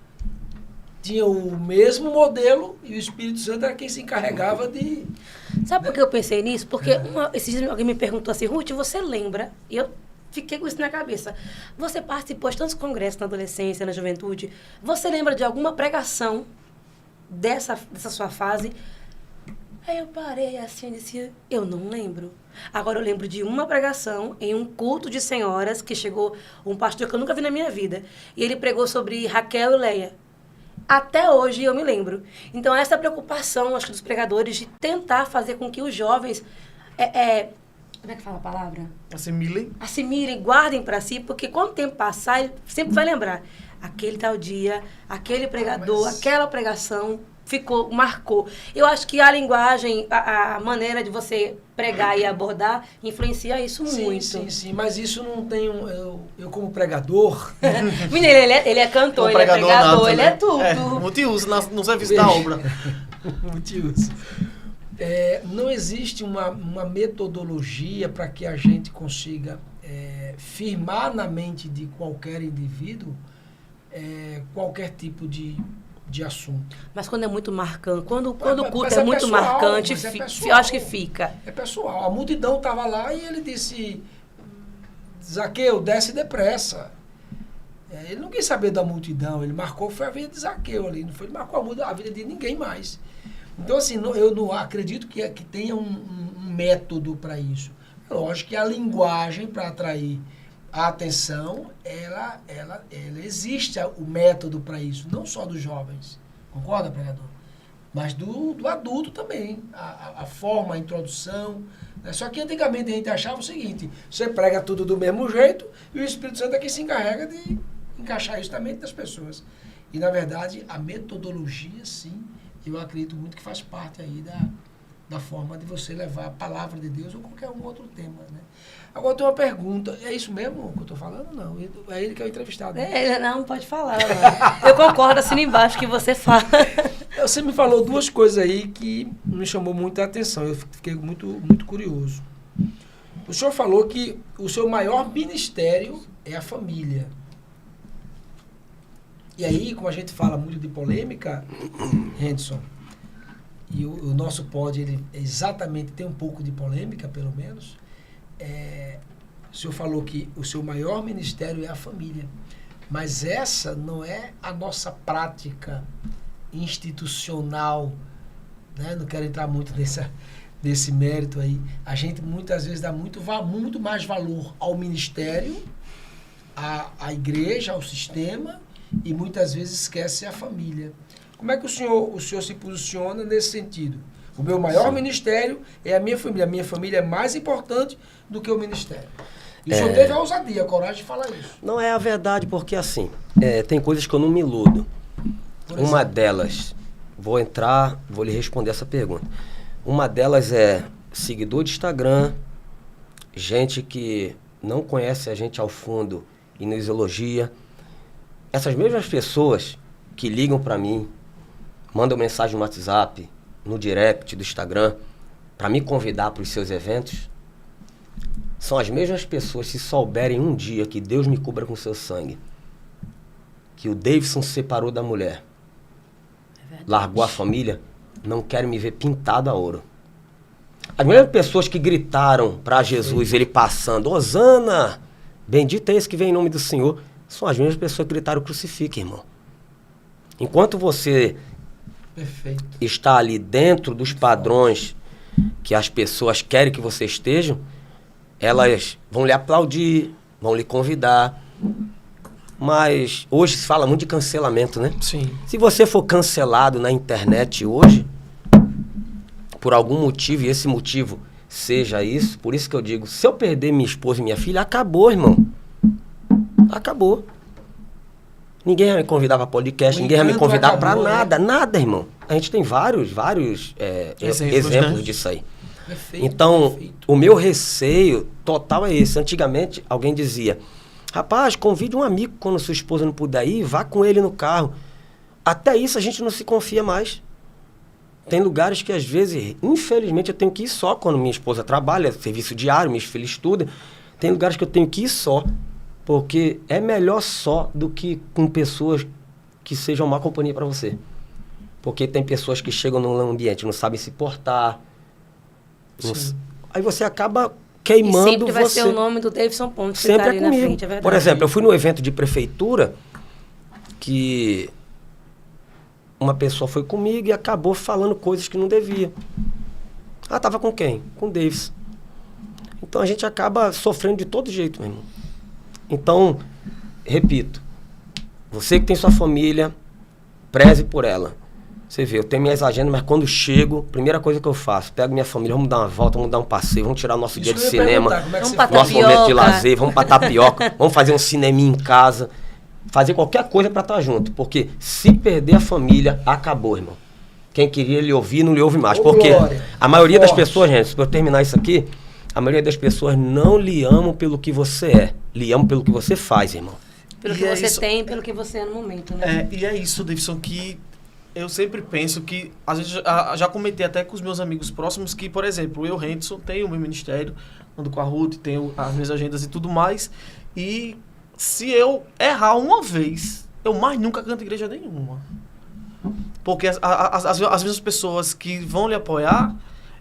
tinha o mesmo modelo e o Espírito Santo era quem se encarregava de... Sabe por que eu pensei nisso? Porque esses dias alguém me perguntou assim, Ruth, você lembra? E eu fiquei com isso na cabeça. Você participou de tantos congressos na adolescência, na juventude. Você lembra de alguma pregação dessa sua fase? Aí eu parei assim e disse, eu não lembro. Agora eu lembro de uma pregação em um culto de senhoras que chegou um pastor que eu nunca vi na minha vida. E ele pregou sobre Raquel e Leia. Até hoje eu me lembro. Então essa preocupação, acho que dos pregadores, de tentar fazer com que os jovens... como é que fala a palavra? Assimilem, guardem para si, porque quando o tempo passar, ele sempre vai lembrar. Aquele tal dia, aquele pregador, aquela pregação... marcou. Eu acho que a linguagem, a maneira de você pregar e abordar, influencia isso muito. Sim, mas isso não tem eu como pregador... Menino, ele é cantor, ele é pregador, nato, ele é tudo. Multiuso no serviço da obra. Multiuso. Não existe uma metodologia para que a gente consiga firmar na mente de qualquer indivíduo qualquer tipo de assunto. Mas quando é muito marcante, quando o culto é muito pessoal, marcante, eu acho que fica. É pessoal. A multidão estava lá e ele disse, Zaqueu, desce depressa. Ele não quis saber da multidão, ele marcou, foi a vida de Zaqueu ali, não foi, ele marcou a vida de ninguém mais. Então, assim, eu não acredito que tenha um método para isso. Lógico que a linguagem para atrair a atenção, ela existe o método para isso, não só dos jovens, concorda, pregador? Mas do adulto também, a forma, a introdução, né? Só que antigamente a gente achava o seguinte, você prega tudo do mesmo jeito e o Espírito Santo é quem se encarrega de encaixar isso na mente das pessoas. E, na verdade, a metodologia, sim, eu acredito muito que faz parte aí da forma de você levar a palavra de Deus ou qualquer um outro tema, né? Agora tem uma pergunta, é isso mesmo que eu estou falando? Não, é ele que é o entrevistado. Né? Não pode falar. Não. Eu concordo, assina embaixo que você fala. Você me falou duas coisas aí que me chamou muita atenção, eu fiquei muito, muito curioso. O senhor falou que o seu maior ministério é a família. E aí, como a gente fala muito de polêmica, Henderson, e o nosso pod, ele exatamente tem um pouco de polêmica, pelo menos, o senhor falou que o seu maior ministério é a família, mas essa não é a nossa prática institucional, né? Não quero entrar muito nesse mérito aí. A gente muitas vezes dá muito mais valor ao ministério, à igreja, ao sistema, e muitas vezes esquece a família. Como é que o senhor se posiciona nesse sentido? O meu maior ministério é a minha família. A minha família é mais importante do que o ministério. E o senhor teve a ousadia, a coragem de falar isso. Não é a verdade, porque assim, tem coisas que eu não me iludo. Uma delas, vou lhe responder essa pergunta. Uma delas é seguidor de Instagram, gente que não conhece a gente ao fundo e nos elogia. Essas mesmas pessoas que ligam para mim, mandam mensagem no WhatsApp, no direct do Instagram, para me convidar para os seus eventos, são as mesmas pessoas, se souberem um dia que Deus me cubra com seu sangue, que o Davidson se separou da mulher, largou a família, não querem me ver pintado a ouro. As mesmas pessoas que gritaram para Jesus, ele passando, Hosana, bendito é esse que vem em nome do Senhor, são as mesmas pessoas que gritaram, crucifica, irmão. Enquanto você está ali dentro dos padrões que as pessoas querem que você esteja, elas vão lhe aplaudir, vão lhe convidar. Mas hoje se fala muito de cancelamento, né? Sim. Se você for cancelado na internet hoje, por algum motivo, e esse motivo seja isso, por isso que eu digo, se eu perder minha esposa e minha filha, acabou, irmão. Acabou. Ninguém vai me convidar para podcast, ninguém vai me convidar para nada, nada, irmão. A gente tem vários exemplos disso aí. Perfeito, então, perfeito. O meu receio total é esse. Antigamente, alguém dizia, rapaz, convide um amigo quando sua esposa não puder ir, vá com ele no carro. Até isso a gente não se confia mais. Tem lugares que às vezes, infelizmente, eu tenho que ir só quando minha esposa trabalha, serviço diário, minhas filhas estudam. Tem lugares que eu tenho que ir só. Porque é melhor só do que com pessoas que seja uma má companhia para você. Porque tem pessoas que chegam num ambiente, não sabem se portar. Aí você acaba queimando E sempre vai você. ser o nome do Davidson Pontes que Sempre tá é ali na comigo. frente, é verdade. Por exemplo, eu fui num evento de prefeitura que uma pessoa foi comigo e acabou falando coisas que não devia. Ah, tava com quem? Com o Davis. Então a gente acaba sofrendo de todo jeito, meu irmão. Então, repito, você que tem sua família, preze por ela. Você vê, eu tenho minhas agendas, mas quando chego, primeira coisa que eu faço, pego minha família, vamos dar uma volta, vamos dar um passeio, vamos tirar o nosso dia de cinema, Vamos pra nosso tapioca. momento de lazer, vamos pra tapioca, vamos fazer um cineminha em casa, fazer qualquer coisa pra estar junto, porque se perder a família, acabou, irmão. Quem queria lhe ouvir, não lhe ouve mais, porque Glória. a maioria das Forte. pessoas, gente, se eu terminar isso aqui, a maioria das pessoas não lhe amam pelo que você é, lhe amam pelo que você faz, irmão. Pelo E que é você isso. tem, pelo que você é no momento, né? E é isso, Davidson, que eu sempre penso que, às vezes, já comentei até com os meus amigos próximos que, por exemplo, eu, Henderson, tenho o meu ministério, ando com a Ruth, tenho as minhas agendas e tudo mais, e se eu errar uma vez, eu mais nunca canto em igreja nenhuma. Porque as mesmas pessoas que vão lhe apoiar,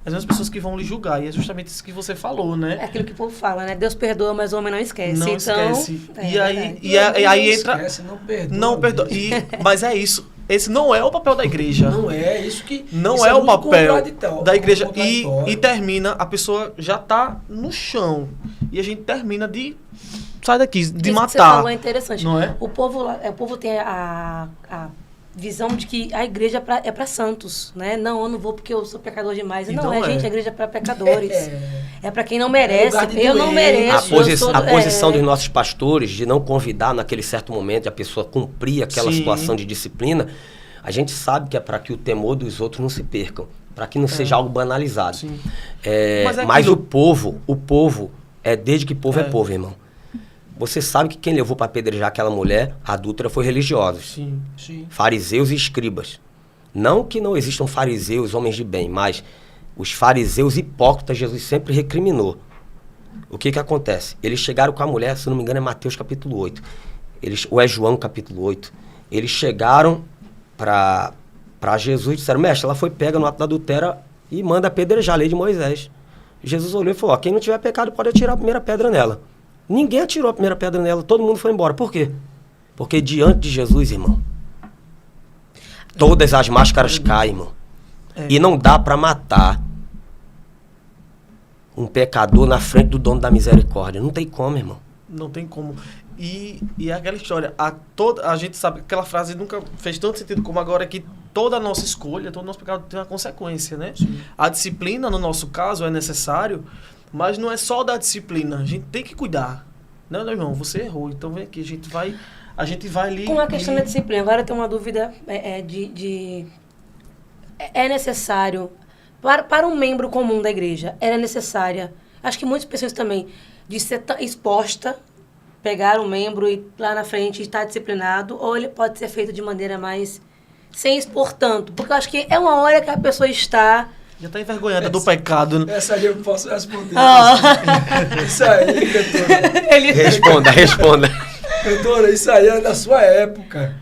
as mesmas pessoas que vão lhe julgar, e é justamente isso que você falou, né? É aquilo que o povo fala, né? Deus perdoa, mas o homem não esquece. Não então, esquece. é E aí, verdade. e aí entra... Esquece, não perdoa. Não perdoa. Mas é isso. Esse não é o papel da igreja. Não é, isso que... Não isso é o muito papel contraditório, da igreja. contraditório. E termina, a pessoa já tá no chão. E a gente termina de... Sai daqui, de Isso que você matar. falou é interessante. Não é? O povo tem a visão de que a igreja é pra santos, né? Não, eu não vou porque eu sou pecador demais. E Não, não é. gente, a igreja é pra pecadores. É pra quem não É merece. lugar de Eu não doente. mereço. A posição dos nossos pastores de não convidar naquele certo momento a pessoa cumprir aquela Sim. situação de disciplina, a gente sabe que é para que o temor dos outros não se percam, para que não seja algo banalizado. Sim. Mas Mas o povo, desde que povo é É. povo, irmão. Você sabe que quem levou para apedrejar aquela mulher adúltera foi religiosos, Sim. Sim. fariseus e escribas. Não que não existam fariseus, homens de bem, mas os fariseus hipócritas Jesus sempre recriminou. O que acontece? Eles chegaram com a mulher, se não me engano é Mateus capítulo 8, ou é João capítulo 8. Eles chegaram para Jesus e disseram, mestre, ela foi pega no ato da adultério e manda apedrejar a lei de Moisés. Jesus olhou e falou, quem não tiver pecado pode atirar a primeira pedra nela. Ninguém atirou a primeira pedra nela, todo mundo foi embora. Por quê? Porque diante de Jesus, irmão, todas as máscaras caem, irmão. E não dá para matar um pecador na frente do dono da misericórdia. Não tem como, irmão. Não tem como. E é aquela história, a gente sabe que aquela frase nunca fez tanto sentido como agora, que toda a nossa escolha, todo o nosso pecado tem uma consequência, né? Sim. A disciplina, no nosso caso, é necessário, mas não é só da disciplina, a gente tem que cuidar. Não, irmão, você errou, então vem aqui, a gente vai ali... Com a questão da disciplina, agora eu tenho uma dúvida é necessário, para um membro comum da igreja, era necessária, acho que muitas pessoas também, de ser exposta, pegar um membro e lá na frente estar disciplinado, ou ele pode ser feito de maneira mais, sem expor tanto, porque eu acho que é uma hora que a pessoa está... Já tá envergonhada do pecado, né? Essa aí eu posso responder. Oh. Isso aí, cantora. Responda. Cantora, isso aí era da sua época.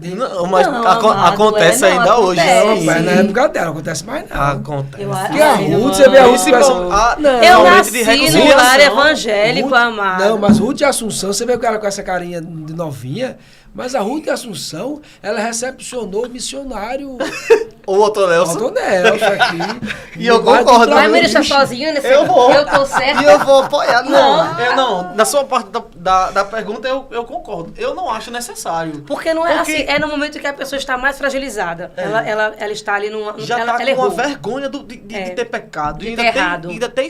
Não, mas Não, acontece amado, ainda hoje. acontece. Não, sim. mas na época dela, acontece mais não. Acontece. Eu acho. Porque a Ai, Ruth, você vê a Ruth Principalmente- não. Eu realmente de nasci num reconciliação. lar evangélico, Ruth- amado. Não, mas Ruth e Assunção, você vê o cara com essa carinha de novinha, mas a Ruth e Assunção, ela recepcionou o missionário O Otonelson. Alton Nelson aqui. E eu no bairro do concordo. Vai me Trabucho. deixar sozinho nesse... Eu vou. Eu tô certa. E eu vou apoiar. Não. Não, na sua parte da pergunta eu concordo. Eu não acho necessário. Porque não é Porque- assim, é no momento que a pessoa está mais fragilizada. É. Ela está ali numa... Já ela tá com errou. uma vergonha de É. ter pecado. De ainda ter tem- errado. ainda ter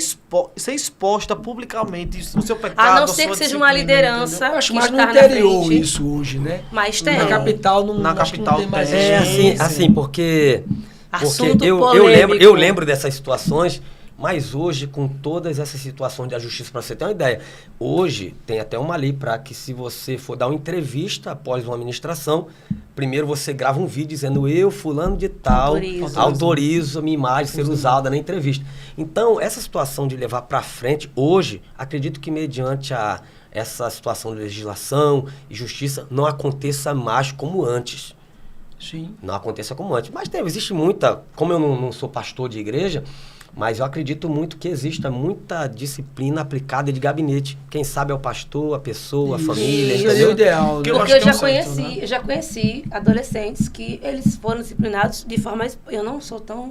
ser exposta publicamente o seu pecado. A não a ser sua que seja uma disciplina, liderança Eu acho que mais no está na interior frente. isso hoje, né? Mas tem. Na capital não, Na acho que capital não tem mais tem. isso. Assim, porque Assunto eu polêmico. lembro dessas situações, Mas hoje, com todas essas situações da justiça, para você ter uma ideia, hoje tem até uma lei para que se você for dar uma entrevista após uma ministração, primeiro você grava um vídeo dizendo eu, fulano de tal, autorizo a minha imagem ser usada na entrevista. Então, essa situação de levar para frente, hoje, acredito que mediante essa situação de legislação e justiça, não aconteça mais como antes. Sim. Não aconteça como antes. Mas existe muita, como eu não sou pastor de igreja, mas eu acredito muito que exista muita disciplina aplicada de gabinete. Quem sabe é o pastor, a pessoa, a família, Isso é o entendeu? ideal, né? Que eu Porque acho eu que é já o certo, conheci, né? eu já conheci adolescentes que eles foram disciplinados de forma... Eu não sou tão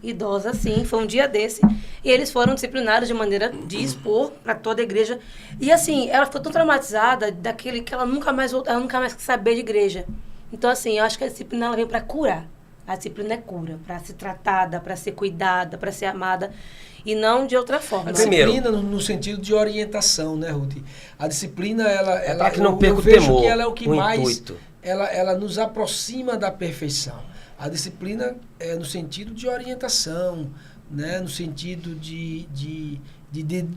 idosa assim, foi um dia desse. E eles foram disciplinados de maneira de expor para toda a igreja. E assim, ela ficou tão traumatizada daquele que ela nunca mais quis saber de igreja. Então assim, eu acho que a disciplina ela veio para curar. A disciplina é cura, para ser tratada, para ser cuidada, para ser amada. E não de outra forma. A disciplina no sentido de orientação, né, Ruth? A disciplina, ela para que não perca o vejo temor, que ela é o que o mais... intuito. Ela nos aproxima da perfeição. A disciplina é no sentido de orientação, né? No sentido de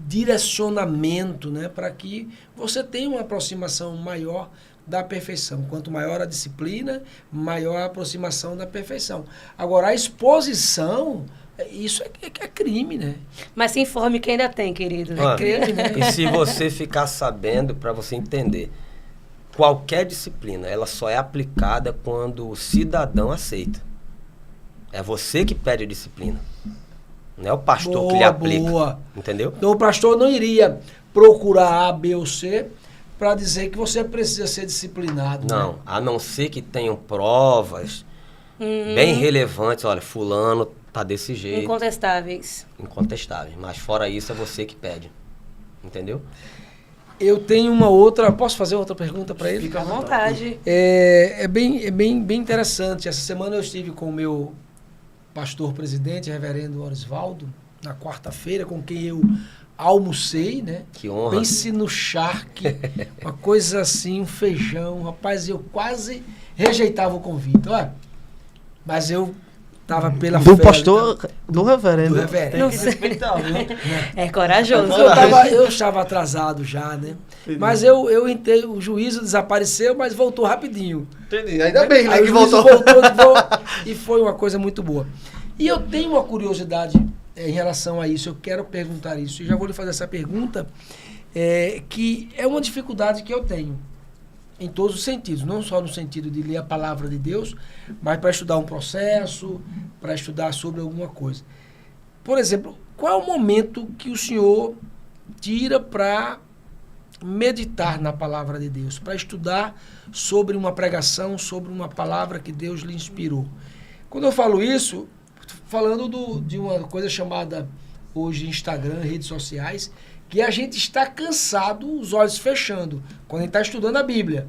direcionamento, né? Para que você tenha uma aproximação maior da perfeição. Quanto maior a disciplina, maior a aproximação da perfeição. Agora, a exposição, isso é crime, né? Mas se informe que ainda tem, querido. Ah, crime, né? E se você ficar sabendo, para você entender, qualquer disciplina, ela só é aplicada quando o cidadão aceita. É você que pede a disciplina. Não é o pastor que lhe aplica. Boa. Entendeu? Então, o pastor não iria procurar A, B ou C para dizer que você precisa ser disciplinado. Não, né? a não ser que tenham provas bem relevantes. Olha, fulano tá desse jeito. Incontestáveis. Incontestável. Mas fora isso, é você que pede. Entendeu? Eu tenho uma outra... Posso fazer outra pergunta para ele? Fica à vontade. É bem interessante. Essa semana eu estive com o meu pastor presidente, reverendo Osvaldo, na quarta-feira, com quem eu almocei, né? Que honra. Pense no charque, uma coisa assim, um feijão. Rapaz, eu quase rejeitava o convite. Olha, mas eu tava pela Do fé, pastor, então, do reverendo. do reverendo. Não Tem que sei. respeitar, viu? É corajoso. Eu estava atrasado já, né? Entendi. Mas eu entrei, o juízo desapareceu, mas voltou rapidinho. Entendi. Ainda bem, né? Aí Que o juízo voltou. e foi uma coisa muito boa. E eu tenho uma curiosidade em relação a isso, eu quero perguntar isso, e já vou lhe fazer essa pergunta, que é uma dificuldade que eu tenho, em todos os sentidos, não só no sentido de ler a palavra de Deus, mas para estudar um processo, para estudar sobre alguma coisa. Por exemplo, qual é o momento que o senhor tira para meditar na palavra de Deus, para estudar sobre uma pregação, sobre uma palavra que Deus lhe inspirou? Quando eu falo isso, falando de uma coisa chamada hoje Instagram, redes sociais, que a gente está cansado, os olhos fechando, quando a gente está estudando a Bíblia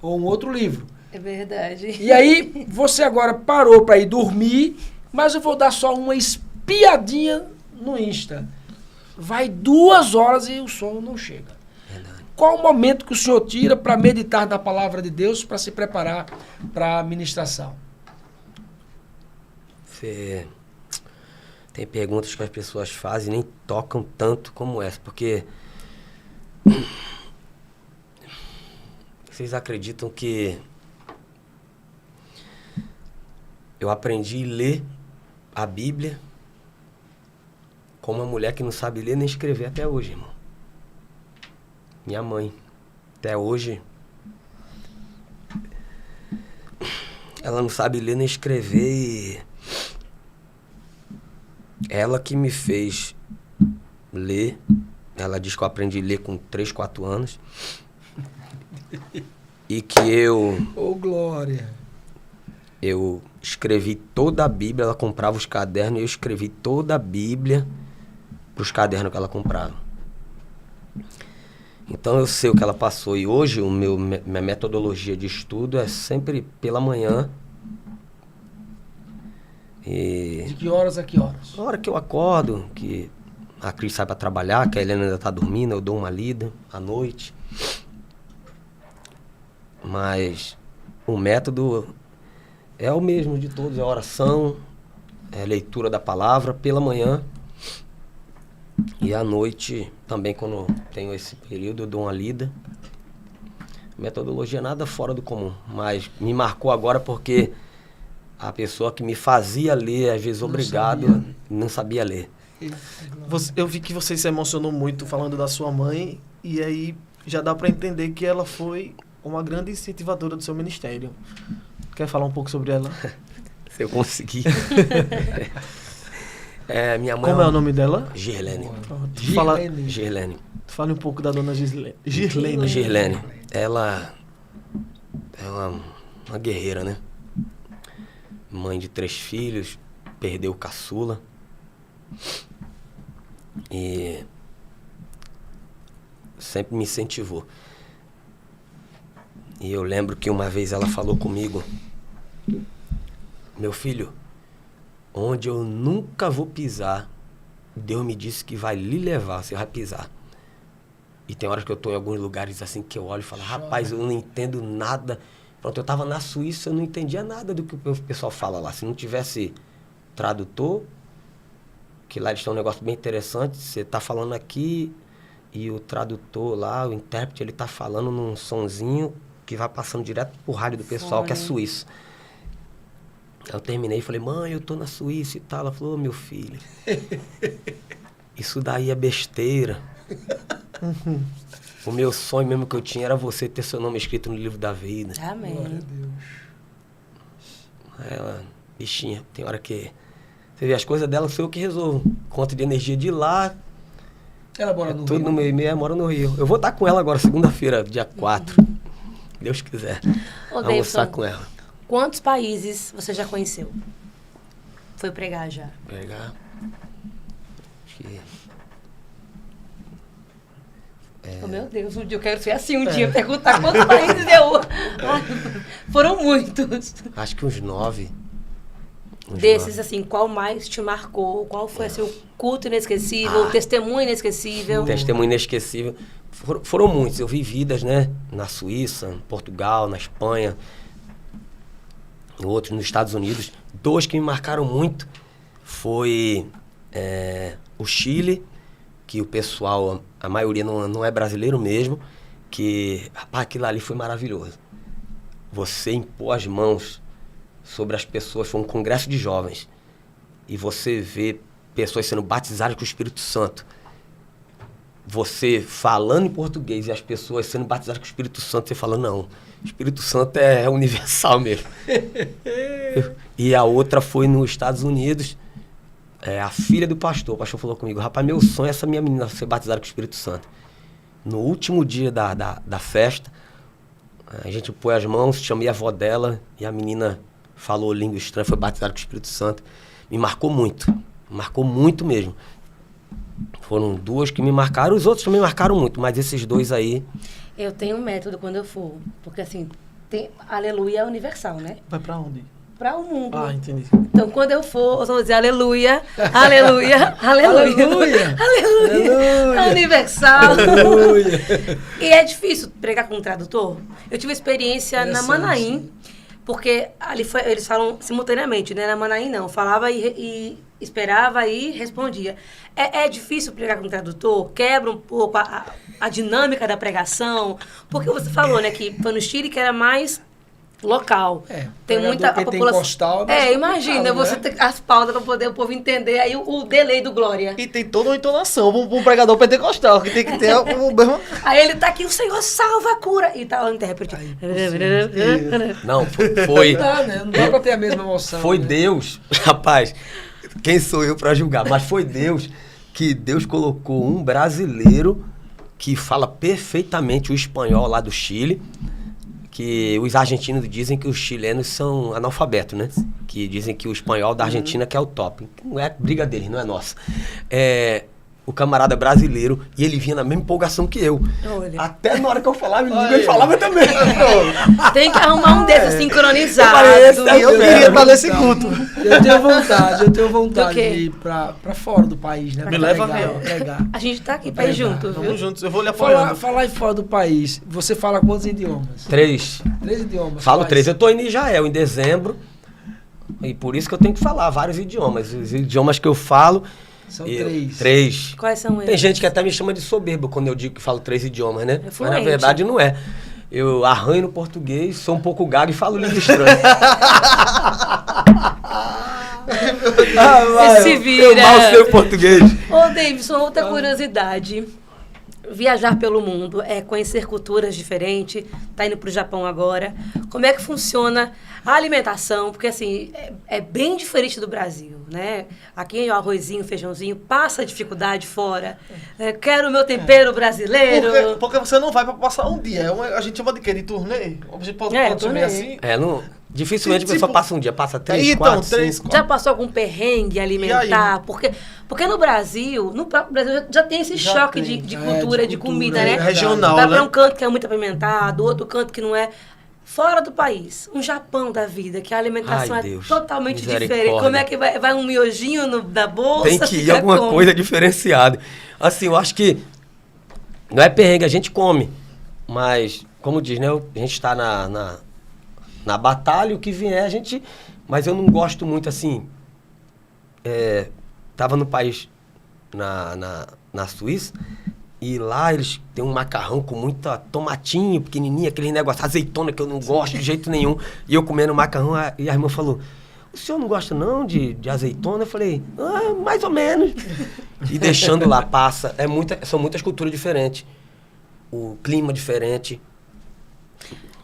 ou um outro livro. É verdade. E aí, você agora parou para ir dormir, mas eu vou dar só uma espiadinha no Insta. Vai 2 horas e o sono não chega. Verdade. Qual o momento que o senhor tira para meditar na palavra de Deus, para se preparar para a ministração? Tem perguntas que as pessoas fazem e nem tocam tanto como essa, porque vocês acreditam que eu aprendi a ler a Bíblia com uma mulher que não sabe ler nem escrever até hoje, irmão. Minha mãe. Até hoje ela não sabe ler nem escrever e ela que me fez ler. Ela diz que eu aprendi a ler com 3, 4 anos. E que Ô, glória! eu escrevi toda a Bíblia. Ela comprava os cadernos e eu escrevi toda a Bíblia pros cadernos que ela comprava. Então eu sei o que ela passou. E hoje minha metodologia de estudo é sempre pela manhã. De que horas a que horas? Na hora que eu acordo, que a Cris sai para trabalhar, que a Helena ainda tá dormindo, eu dou uma lida à noite. Mas o método é o mesmo de todos, é oração, leitura da palavra pela manhã. E à noite, também quando tenho esse período, eu dou uma lida. Metodologia nada fora do comum, mas me marcou agora porque a pessoa que me fazia ler, às vezes obrigado, não sabia ler. Eu vi que você se emocionou muito falando da sua mãe, e aí já dá para entender que ela foi uma grande incentivadora do seu ministério. Quer falar um pouco sobre ela? Se eu conseguir. Minha mãe Como é o nome dela? Girlene. Girlene. Fale um pouco da dona Girlene. Girlene. Ela é uma guerreira, né? Mãe de 3 filhos, perdeu o caçula. E sempre me incentivou. E eu lembro que uma vez ela falou comigo: meu filho, onde eu nunca vou pisar, Deus me disse que vai lhe levar, você vai pisar. E tem horas que eu estou em alguns lugares assim que eu olho e falo, rapaz, eu não entendo nada. Pronto, eu estava na Suíça, eu não entendia nada do que o pessoal fala lá. Se não tivesse tradutor, que lá eles têm um negócio bem interessante, você está falando aqui e o tradutor lá, o intérprete, ele está falando num sonzinho que vai passando direto pro rádio do pessoal, que é suíço. Eu terminei e falei, mãe, eu tô na Suíça e tal. Ela falou, meu filho, isso daí é besteira. O meu sonho mesmo que eu tinha era você ter seu nome escrito no livro da vida. Amém. Glória a Deus. Ela, bichinha, tem hora que... Você vê, as coisas dela sou eu que resolvo. Conta de energia de lá. Ela mora no tudo Rio? no meu e-mail, mora no Rio. Eu vou estar com ela agora, segunda-feira, dia 4. Deus quiser. Ô, Almoçar Davidson, com ela. quantos países você já conheceu? Foi pregar já? Pegar. Acho que... Oh, meu Deus, um dia eu quero ser assim, um dia perguntar quantos países eu... Foram muitos. Acho que uns 9. Desses, assim, qual mais te marcou? Qual foi assim, o culto inesquecível, o testemunho inesquecível? Testemunho inesquecível. Foram muitos. Eu vi vidas, né? Na Suíça, em Portugal, na Espanha, outros nos Estados Unidos. 2 que me marcaram muito foi o Chile, que o pessoal, a maioria não é brasileiro mesmo, que, rapaz, aquilo ali foi maravilhoso. Você impor as mãos sobre as pessoas, foi um congresso de jovens, e você vê pessoas sendo batizadas com o Espírito Santo. Você falando em português e as pessoas sendo batizadas com o Espírito Santo, você fala, não, o Espírito Santo é universal mesmo. E a outra foi nos Estados Unidos, a filha do pastor. O pastor falou comigo, rapaz, meu sonho é essa minha menina ser batizada com o Espírito Santo. No último dia da festa, a gente pôs as mãos, chamei a avó dela e a menina falou língua estranha, foi batizada com o Espírito Santo. Me marcou muito mesmo. Foram 2 que me marcaram, os outros também marcaram muito, mas esses 2 aí... Eu tenho um método quando eu for, porque assim, aleluia é universal, né? Vai pra onde? Para o mundo. Ah, entendi. Então, quando eu for, eu vou dizer aleluia, aleluia, aleluia. Aleluia. Aleluia. É universal. Aleluia. E é difícil pregar com um tradutor. Eu tive experiência na Interessante. Manaim, porque ali eles falam simultaneamente, né? Na Manaim não. Falava e esperava e respondia. É difícil pregar com um tradutor? Quebra um pouco a dinâmica da pregação? Porque você falou, né, que foi no Chile que era mais local. Tem muita população. É, imagina, você ter as pausas para poder o povo entender aí o delay do Glória. E tem toda uma entonação para um pregador pentecostal, que tem que ter o mesmo... Aí ele tá aqui, o Senhor salva, cura. E tá lá o intérprete. Não, foi... Não dá, né? Não dá pra ter a mesma emoção. Foi, né? Deus, rapaz, quem sou eu para julgar? Mas foi Deus que Deus colocou um brasileiro que fala perfeitamente o espanhol lá do Chile, que os argentinos dizem que os chilenos são analfabetos, né? Que dizem que o espanhol da Argentina que é o top. Não é briga deles, não é nossa. O camarada brasileiro, e ele vinha na mesma empolgação que eu. Olha. Até na hora que eu falava, ele falava também. Tem que arrumar um desses sincronizado. Eu queria estar nesse culto. Eu tenho vontade de ir pra fora do país, né? Me leva pregar, avião. pregar. A gente tá aqui pra ir junto, viu? Vamos juntos, eu vou lhe apoiando. Falar em fora do país, você fala quantos idiomas? 3. 3 idiomas. Falo Quais? 3. Eu tô indo em Israel em dezembro. E por isso que eu tenho que falar vários idiomas. Os idiomas que eu falo... São três. 3. Quais são eles? Tem gente que até me chama de soberbo quando eu digo que falo 3 idiomas, né? Mas na fluente. verdade não é. Eu arranho no português, sou um pouco gago e falo língua estranha. Você se vira. Eu mal sei o português. Ô, Davidson, outra curiosidade. Viajar pelo mundo, conhecer culturas diferentes, tá indo pro Japão agora. Como é que funciona a alimentação? Porque, assim, é bem diferente do Brasil, né? Aqui, o arrozinho, feijãozinho, passa dificuldade fora. Quero o meu tempero brasileiro. Porque você não vai pra passar um dia. A gente chama de quê? De turnê? A gente pode turnê. assumir assim? Dificilmente a pessoa passa um dia, passa 3, então, 4, 3, 5. Já passou algum perrengue alimentar? Porque no Brasil, no próprio Brasil, já tem esse choque de cultura, de comida, né? Regional, Vai né? pra um canto que é muito apimentado, outro canto que não é. Fora do país, um Japão da vida, que a alimentação Ai, é Deus, totalmente misericórdia. diferente. Como é que vai um miojinho na bolsa? Tem que ir fica alguma como? coisa diferenciada. Assim, eu acho que não é perrengue, a gente come. Mas, como diz, né? A gente está na batalha, o que vier, a gente... Mas eu não gosto muito, assim... Tava no país, na Suíça, e lá eles têm um macarrão com muita tomatinho, pequenininho, aquele negócio, azeitona que eu não gosto de jeito nenhum. E eu comendo macarrão, e a irmã falou... O senhor não gosta não de azeitona? Eu falei, mais ou menos. E deixando lá, passa. São muitas culturas diferentes. O clima diferente.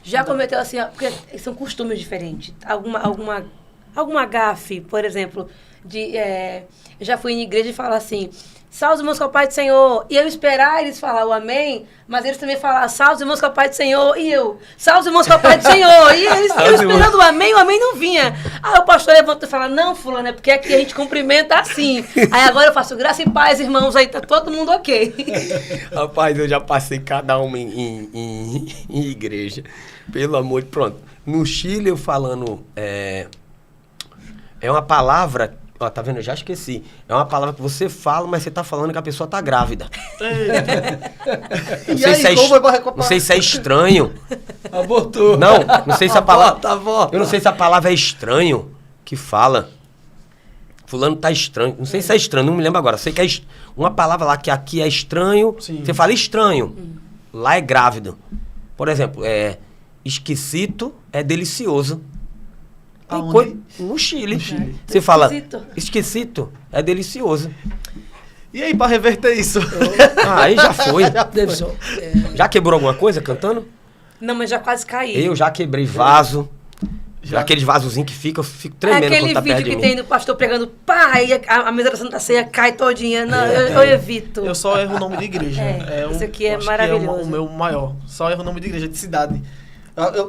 Já cometeu assim, porque são costumes diferentes. Alguma gafe, por exemplo, eu já fui em igreja e falar assim, salve os irmãos com a paz do Senhor. E eu esperar eles falar o amém, mas eles também falar, salve os irmãos com a paz do Senhor. E eu, salve os irmãos com a paz do Senhor. E eles esperando o amém não vinha. Aí o pastor levanta e fala, não, fulano, é porque aqui a gente cumprimenta assim. Aí agora eu faço graça e paz, irmãos, aí tá todo mundo ok. Rapaz, eu já passei cada uma em igreja. Pelo amor de... Pronto. No Chile, eu falando... É uma palavra... Ó, tá vendo? Eu já esqueci. É uma palavra que você fala, mas você tá falando que a pessoa tá grávida. Não sei se é estranho. Abortou. Não sei se a palavra... Eu não sei se a palavra é estranho que fala. Fulano tá estranho. Não sei se é estranho, não me lembro agora. Sei que é uma palavra lá que aqui é estranho. Sim. Você fala estranho. Lá é grávido. Por exemplo, esquisito é delicioso. No Chile. Você fala, esquisito é delicioso. E aí, pra reverter isso? Aí já foi. Davidson, Já quebrou alguma coisa cantando? Não, mas já quase caí. Eu já quebrei vaso. Aqueles vasozinhos que eu fico tremendo aquele quando tá perto vídeo de que mim. tem do pastor pregando, pá, e a mesa da Santa Ceia cai todinha. Não, eu evito. Eu só erro o nome de igreja. Isso aqui é acho maravilhoso. Que é o meu maior. Só erro o nome de igreja, de cidade.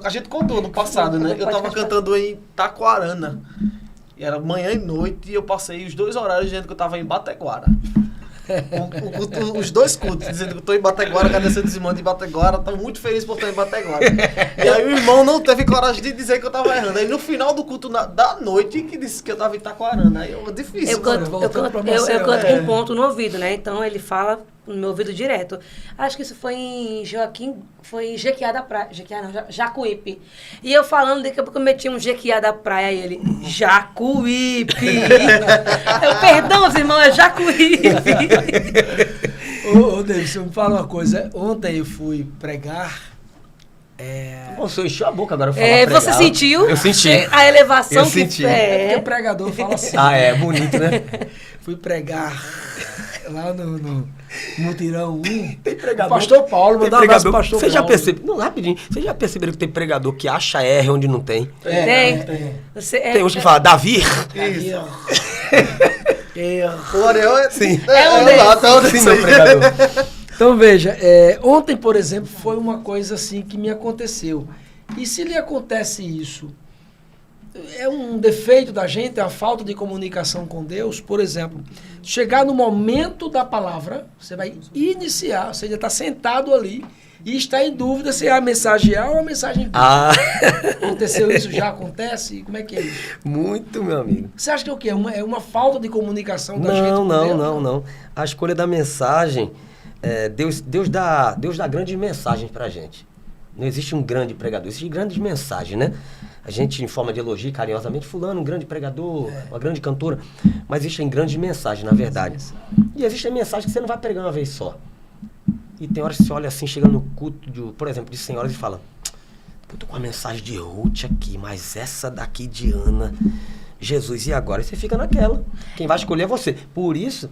A gente contou no passado, né? Eu tava cantando em Taquarana. E era manhã e noite e eu passei os 2 horários dizendo que eu tava em Bateguara. Os 2 cultos, dizendo que eu tô em Bateguara, agradecendo os irmãos de Bateguara, tô muito feliz por estar em Bateguara. E aí o irmão não teve coragem de dizer que eu tava errando. Aí no final do culto da noite que disse que eu tava em Taquarana. Aí difícil. Eu canto com um ponto no ouvido, né? Então ele fala no meu ouvido direto. Acho que isso foi em Jequiá da Praia. Jacuípe. E eu falando, daqui a pouco eu meti um Jequiá da Praia e ele, Jacuípe. Perdão, os irmãos, é Jacuípe. Ô, Davidson, me fala uma coisa. Ontem eu fui pregar. O senhor encheu a boca agora. Eu você sentiu? Eu senti. A elevação Eu senti. É porque o pregador fala assim. É bonito, né? Fui pregar lá no Mutirão 1. Tem pregador. Pastor Paulo, mandou um abraço pro pastor Você Paulo. já percebeu? Não, rapidinho. Você já perceberam que tem pregador que acha R onde não tem? Tem. Tem uns que falam Davi. O Ariel é... Sim. Sim, meu pregador. Então veja, ontem, por exemplo, foi uma coisa assim que me aconteceu. E se lhe acontece isso, é um defeito da gente, é a falta de comunicação com Deus. Por exemplo, chegar no momento da palavra, você vai iniciar, ou seja, está sentado ali e está em dúvida se é a mensagem A ou a mensagem B. Aconteceu isso? Já acontece? Como é que é isso? Muito, meu amigo. Você acha que é o quê? É uma falta de comunicação da gente com Deus? Não. A escolha da mensagem, Deus dá grandes mensagens pra gente. Não existe um grande pregador, existem grandes mensagens, né? A gente, em forma de elogio, carinhosamente, fulano, um grande pregador, uma grande cantora. Mas existem grandes mensagens, na verdade. E existem mensagens que você não vai pregar uma vez só. E tem horas que você olha assim, chega no culto, por exemplo, de senhoras e fala, eu tô com uma mensagem de Ruth aqui, mas essa daqui de Ana, Jesus, e agora? E você fica naquela. Quem vai escolher é você. Por isso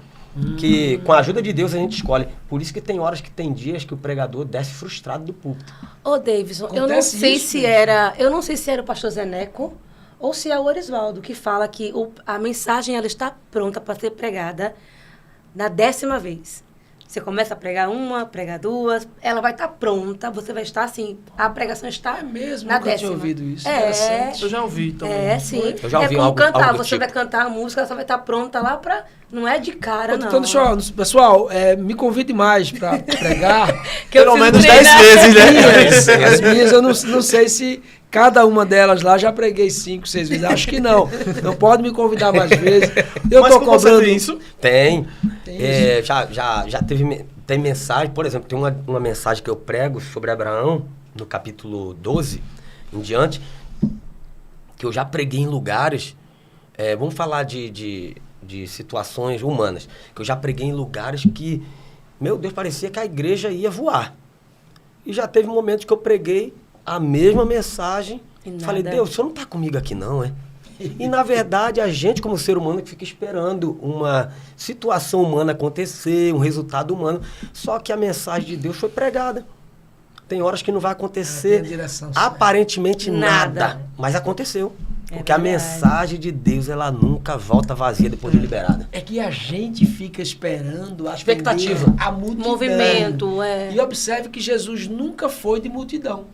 que, com a ajuda de Deus, a gente escolhe. Por isso que tem horas que tem dias que o pregador desce frustrado do púlpito. Ô, Davidson, eu não Acontece sei isso, se gente. era... Eu não sei se era o pastor Zeneco ou se é o Orisvaldo, que fala que a mensagem ela está pronta para ser pregada na 10ª vez. Você começa a pregar uma, prega duas, ela vai estar pronta, você vai estar assim, a pregação está É mesmo, na nunca tinha 10ª. ouvido isso. É, Interessante. Eu já ouvi também. é, sim. Eu já ouvi é como algo cantar, do você tipo. vai cantar a música, ela só vai estar pronta lá para... Não é de cara, não. Então, deixa eu, pessoal, me convide mais para pregar. Que eu Pelo preciso menos 10 treinar. vezes, né? As minhas, eu não sei se cada uma delas lá já preguei 5, 6 vezes. Acho que não. Não pode me convidar mais vezes. Eu Mas tô com você cobrando tem isso? Tem. Tem Já teve... Tem mensagem, por exemplo, tem uma mensagem que eu prego sobre Abraão, no capítulo 12 em diante, que eu já preguei em lugares, vamos falar de situações humanas, que eu já preguei em lugares que, meu Deus, parecia que a igreja ia voar. E já teve momentos que eu preguei a mesma mensagem, E nada. falei, Deus, o senhor não está comigo aqui não, é? E, na verdade, a gente, como ser humano, que fica esperando uma situação humana acontecer, um resultado humano. Só que a mensagem de Deus foi pregada. Tem horas que não vai acontecer tem a direção certa. aparentemente Nada. nada, mas aconteceu. É Porque a verdade. mensagem de Deus, ela nunca volta vazia depois de liberada. É que a gente fica esperando a Expectativa. a multidão. Movimento, E observe que Jesus nunca foi de multidão.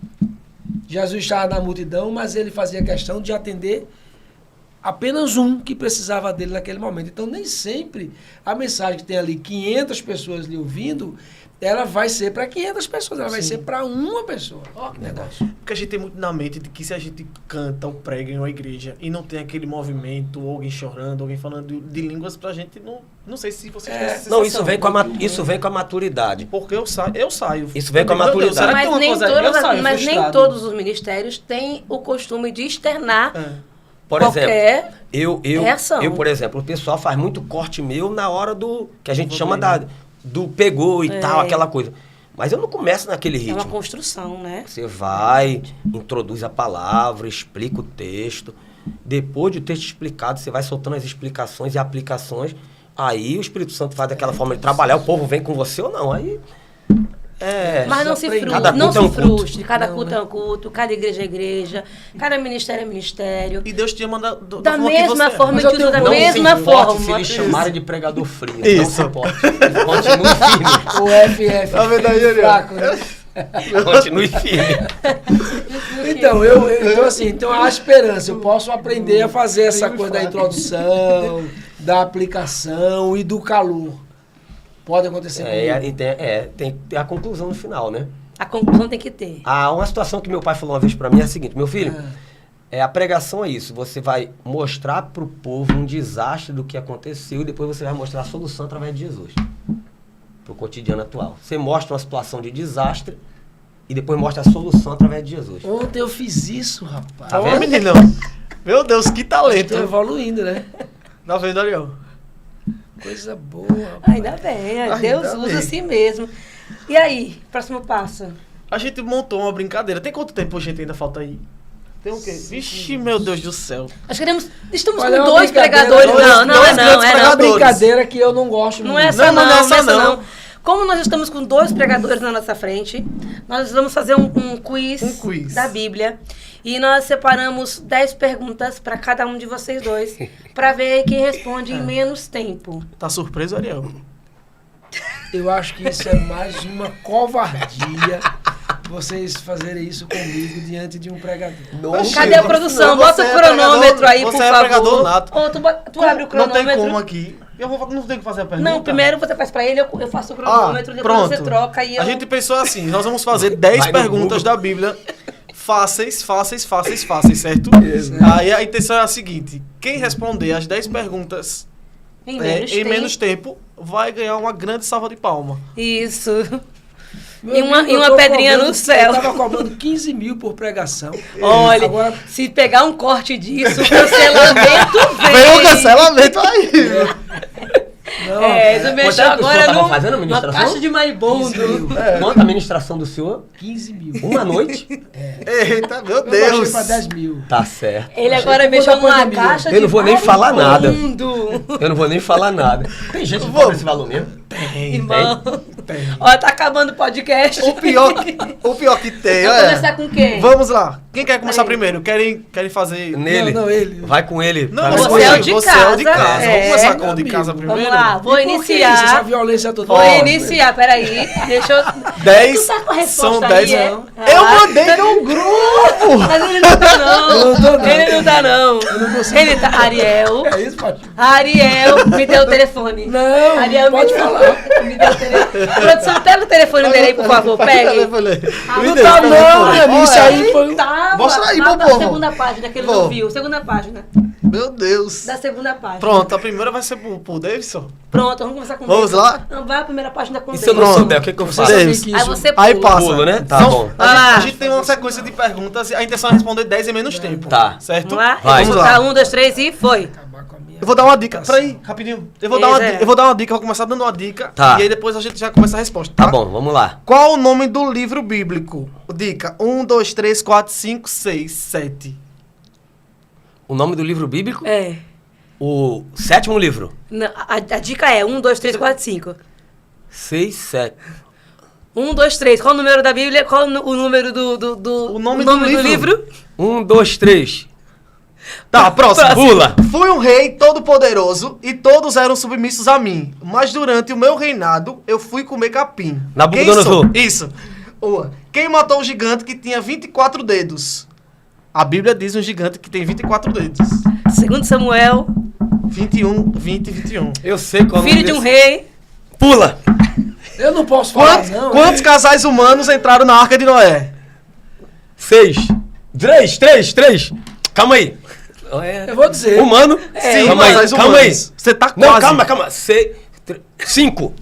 Jesus estava na multidão, mas ele fazia questão de atender apenas um que precisava dele naquele momento. Então, nem sempre a mensagem que tem ali 500 pessoas lhe ouvindo, ela vai ser para 500 pessoas, ela vai ser para uma pessoa. Ó, que negócio. Porque a gente tem muito na mente de que se a gente canta ou prega em uma igreja e não tem aquele movimento, ou alguém chorando, alguém falando de línguas, pra gente não sei se vocês têm essa Não, sensação. isso vem com a maturidade. Porque eu saio. Isso vem com a Meu Deus, maturidade. será que Mas, tem uma nem, coisa... todas eu as- saio mas nem frustrado. todos os ministérios têm o costume de externar Por qualquer exemplo, reação. eu, por exemplo, o pessoal faz muito corte meu na hora do que a gente chama do pegou e tal, aquela coisa. Mas eu não começo naquele É uma ritmo. construção, né? Você vai, introduz a palavra, explica o texto. Depois de o texto explicado, você vai soltando as explicações e aplicações. Aí o Espírito Santo faz daquela forma de trabalhar, o povo vem com você ou não. Aí Mas não se frustre, Cada não culto é um se culto. frustre. Cada Não, culto é um culto, cada igreja é igreja, cada ministério é ministério. E Deus tinha mandado... Da mesma forma Mas que eu usa tenho- da não se mesma importe se forma. lhe chamarem de pregador frio. Isso. Não se importe. Continue firme. O FF Tá vendo aí, Ariel? fraco, né? Continue firme. Então, então há esperança. Eu posso aprender a fazer essa coisa da introdução, da aplicação e do calor. Pode acontecer comigo. Tem a conclusão no final, né? A conclusão tem que ter. Uma situação que meu pai falou uma vez pra mim é a seguinte, meu filho, a pregação é isso, você vai mostrar pro povo um desastre do que aconteceu e depois você vai mostrar a solução através de Jesus, pro cotidiano atual. Você mostra uma situação de desastre e depois mostra a solução através de Jesus. Ontem eu fiz isso, rapaz. Tá Ô, vendo? meninão. Meu Deus, que talento. Estou evoluindo, né? Tá vendo, Ariel? Coisa boa, rapaz. Ainda bem, Ainda Deus bem. usa assim mesmo. E aí, próximo passo? A gente montou uma brincadeira. Tem quanto tempo, gente, ainda falta aí? Tem o quê? Vixe, meu Deus do céu. Nós queremos. Estamos Olha, é com uma dois brincadeira, pregadores. dois Não, não é grandes não, é não. pregadores. Uma brincadeira que eu não gosto Não muito. é essa Não, não, não é essa essa não. não. Como nós estamos com dois pregadores na nossa frente, nós vamos fazer um quiz, Um quiz. da Bíblia. E nós separamos 10 perguntas para cada um de vocês dois, para ver quem responde em menos tempo. Tá surpreso, Ariel? Eu acho que isso é mais uma covardia vocês fazerem isso comigo diante de um pregador. Oxi, Cadê a produção? você Bota o é cronômetro pregador- aí, por você é favor. pregador nato. Ô, tu abre o Não tem cronômetro. como aqui. Não tenho que fazer a pergunta? Não, primeiro você faz para ele, eu faço o cronômetro, depois pronto. você troca e eu... A gente pensou assim, nós vamos fazer 10 Vai no perguntas Google. da Bíblia fáceis, certo? Aí a intenção é a seguinte, quem responder as 10 perguntas em em menos tempo. menos tempo vai ganhar uma grande salva de palma. Isso. E uma eu tô pedrinha cobrando- no céu. Eu tava cobrando 15 mil por pregação. Olha, Agora, se pegar um corte disso, o cancelamento vem. Veio o cancelamento aí. não, Isso mexeu Quanto é que o senhor agora tava fazendo a numa ministração? caixa de maribondo. Quanto a administração do senhor? 15 mil. Uma noite? Eita, meu Eu baixei Deus. pra 10 mil. Tá certo. Ele Achei agora que mexeu foi da numa pandemia. caixa de Eu não vou nem falar nada. maribondo. Eu não vou nem falar nada. Tem gente que cobra esse valor mesmo? Irmão. Ó, tá acabando o podcast. O pior que tem, Vou começar com quem? Vamos lá. Quem quer começar Aí. primeiro? Querem fazer... Nele. Não, ele. Vai com ele. Não, Vai mas com você é o ele. de você é o de casa, casa. é. Vamos começar com o de Amigo. casa primeiro? Vamos lá, vou E por que iniciar. isso, essa violência toda? Vou Ó, iniciar, peraí. Deixa eu. 10. Tu tá com a resposta São aí, 10. é? Eu Ah, mandei no grupo. Mas ele não tá, não. Eu não tô, não. Ele não tá, não. não consigo. Ele tá. Ariel. É isso, Patinho? Ariel, me deu o telefone. Não, Ariel, pode me falar. Me deu o telefone. Produção, pega o telefone dele aí, por favor. Pegue. Não tá não, amigo. Isso aí foi... Tava Mostra aí lá pro da povo. segunda página, que ele Vou. não viu. Segunda página. Meu Deus. Da segunda página. Pronto, a primeira vai ser pro Davidson. Pronto, vamos começar com o Vamos David. lá? Não, vai a primeira página com o E se eu não David. souber, o que, que eu Você faço? sabia Davis. que Aí isso... você pula. Aí passa. Pulo, né? Tá Então, bom. a gente tem uma sequência de perguntas e a intenção é responder 10 em menos tempo. Tá. Certo? Vamos lá? Vai. Vamos Vamos lá. lá. 1, 2, 3 e foi. Acabar com a minha... Eu vou dar uma dica. Peraí, rapidinho. Eu vou dar uma dica, vou começar dando uma dica. Tá. E aí depois a gente já começa a resposta. Tá bom, vamos lá. Qual o nome do livro bíblico? Dica: 1, 2, 3, 4, 5, 6, 7. O nome do livro bíblico? É. O 7º livro. Não, a dica é 1, 2, 3, 4, 5. 6, 7. 1, 2, 3. Qual o número da Bíblia? Qual o número do O nome do livro. 1, 2, 3. Tá, próximo. Pula. Fui um rei todo-poderoso e todos eram submissos a mim. Mas durante o meu reinado, eu fui comer capim. Nabucodonosor. Quem sou? Isso. Uma. Quem matou o gigante que tinha 24 dedos? A Bíblia diz um gigante que tem 24 dedos. Segundo Samuel, 21, 20 e 21. Eu sei qual é o filho nome de um desse. rei. Pula. Eu não posso falar, não. Quantos casais humanos entraram na Arca de Noé? 6. 3. Calma aí. Eu vou dizer. Humano. Sim, calma aí, casais calma aí. humanos. Você tá Não, quase. calma. 5.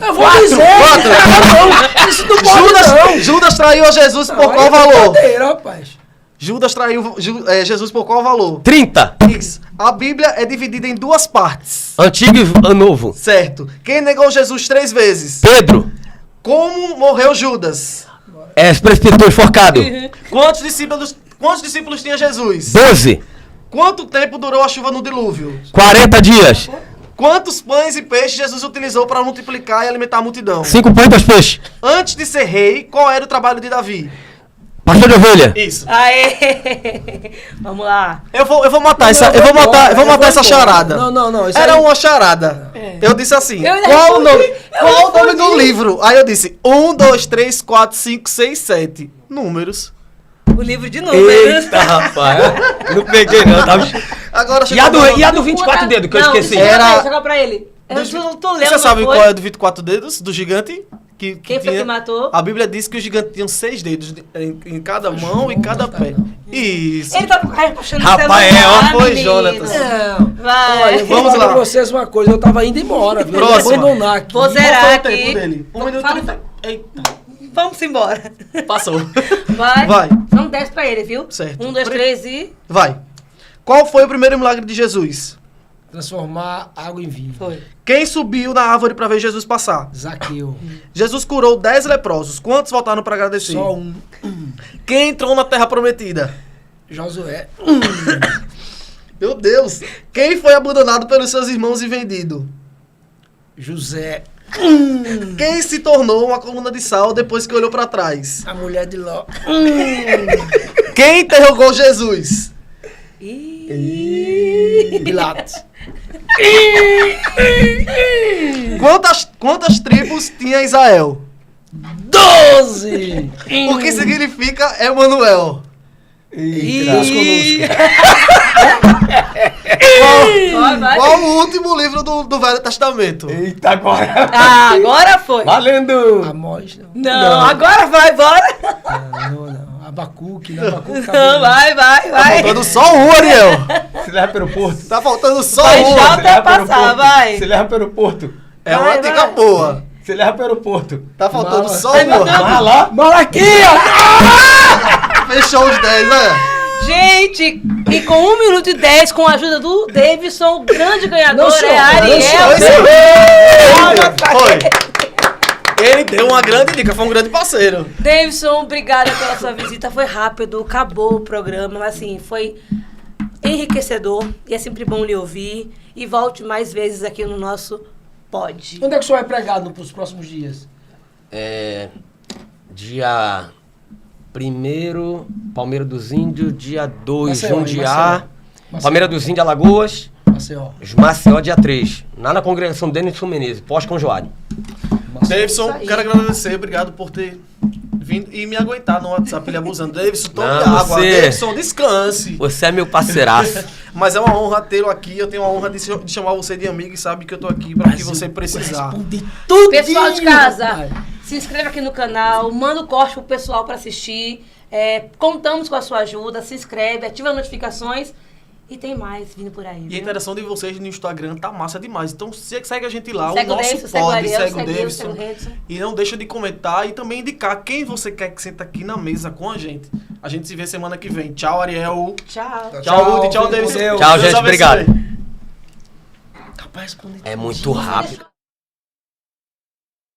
Eu vou dizer. Não, isso não pode não. Judas traiu a Jesus por Não, qual aí é valor? brincadeira, rapaz. Judas traiu Jesus por qual valor? 30. Isso. A Bíblia é dividida em duas partes. Antigo e novo. Certo. Quem negou Jesus 3 vezes? Pedro. Como morreu Judas? Presbiteriano enforcado. Quantos discípulos tinha Jesus? 12. Quanto tempo durou a chuva no dilúvio? 40 dias. Quantos pães e peixes Jesus utilizou para multiplicar e alimentar a multidão? 5 pães e 2 peixes. Antes de ser rei, qual era o trabalho de Davi? Pastor de ovelha. Isso. Aê! Vamos lá. Eu vou matar essa charada. Não. Isso Era aí- uma charada. Eu disse assim, Eu ainda qual o nome, respondi. Eu qual o nome respondi. do livro? Aí eu disse, 1, 2, 3, 4, 5, 6, 7. Números. O livro de números. Eita, rapaz. Não peguei não. Tava... Agora E a do 24 dedos que eu esqueci? Era- Joga pra ele. Eu não tô lendo. Você sabe não qual foi? é do 24 dedos? Do gigante? Quem foi que matou? A Bíblia diz que o gigante tinha 6 dedos em cada mão e cada pé. Isso. Ele tava puxando Rapaz, foi, menino. Jonatas. Não. Vai. Olha, eu vou Vamos falar lá. pra vocês uma coisa. Eu tava indo embora, viu? Eu ia Próxima. abandonar aqui. Vou Qual foi zerar o aqui. tempo dele? 1 minuto e Fala- 30. Eita, Vamos embora. passou. Vai. Vai. São 10 pra ele, viu? Certo. 1, 2, 3 e... Vai. Qual foi o primeiro milagre de Jesus? Transformar água em vinho. Foi. Quem subiu na árvore para ver Jesus passar? Zaqueu. Jesus curou 10 leprosos. Quantos voltaram para agradecer? Só um. Quem entrou na terra prometida? Josué. Meu Deus. Quem foi abandonado pelos seus irmãos e vendido? José. Quem se tornou uma coluna de sal depois que olhou para trás? A mulher de Ló. Quem interrogou Jesus? Pilatos. Quantas tribos tinha Israel? 12! O que significa Emanuel? Deus conosco. Vai. Qual o último livro do Velho Testamento? Eita, agora. Ah, agora foi. Valendo. Amós, não. Não, agora vai, bora. Não. Abacuque, né? Abacuque Não, vai. Tá faltando só um, Ariel. Se leva pelo porto. Tá faltando só Vai um. já Se leva pelo passar, porto. vai. Se leva pelo porto. É uma Vai, dica vai. boa. Você leva pro aeroporto. Tá faltando Mala. só Ai, meu uma. Deus. Lá. Malaquia! Fechou os 10, né? Gente, e com 1 minuto e 10, com a ajuda do Davidson, o grande ganhador Não sou, é Ariel. não sou. Foi. Ele deu uma grande dica, foi um grande parceiro. Davidson, obrigada pela sua visita. Foi rápido, acabou o programa, mas assim, foi enriquecedor e é sempre bom lhe ouvir. E volte mais vezes aqui no nosso pod. Onde é que o senhor vai pregar nos próximos dias? Dia 1º, Palmeira dos Índios. Dia 2, Maceió, em Jundiá. Maceió. Palmeira dos Índios, Alagoas. Maceió. Maceió, dia 3. Lá na congregação Denison Menezes, pós-conjoado. Davidson, Isso aí. quero agradecer, obrigado por ter vindo e me aguentar no WhatsApp ele abusando. Davidson, tome Não, água. você- Davidson, descanse. Você é meu parceiraço. Mas é uma honra tê-lo aqui. Eu tenho a honra de chamar você de amigo e sabe que eu tô aqui para que você precisar. Responde tudo. Pessoal de casa, se inscreve aqui no canal, manda o corte pro pessoal para assistir. Contamos com a sua ajuda, se inscreve, ativa as notificações e tem mais vindo por aí. E a Viu? interação de vocês no Instagram tá massa demais. Então segue a gente lá, Segue o o nosso Davidson, segue o pod, Ariel, segue o segue eu, Davidson. segue o Redson. E não deixa de comentar e também indicar quem você quer que senta aqui na mesa com a gente. A gente se vê semana que vem. Tchau, Ariel. Tchau. Tchau, Ruth. Tchau, fique com Davidson. Deus. Tchau, Deus gente. abençoe. Obrigado. Rapaz, responde É muito rápido.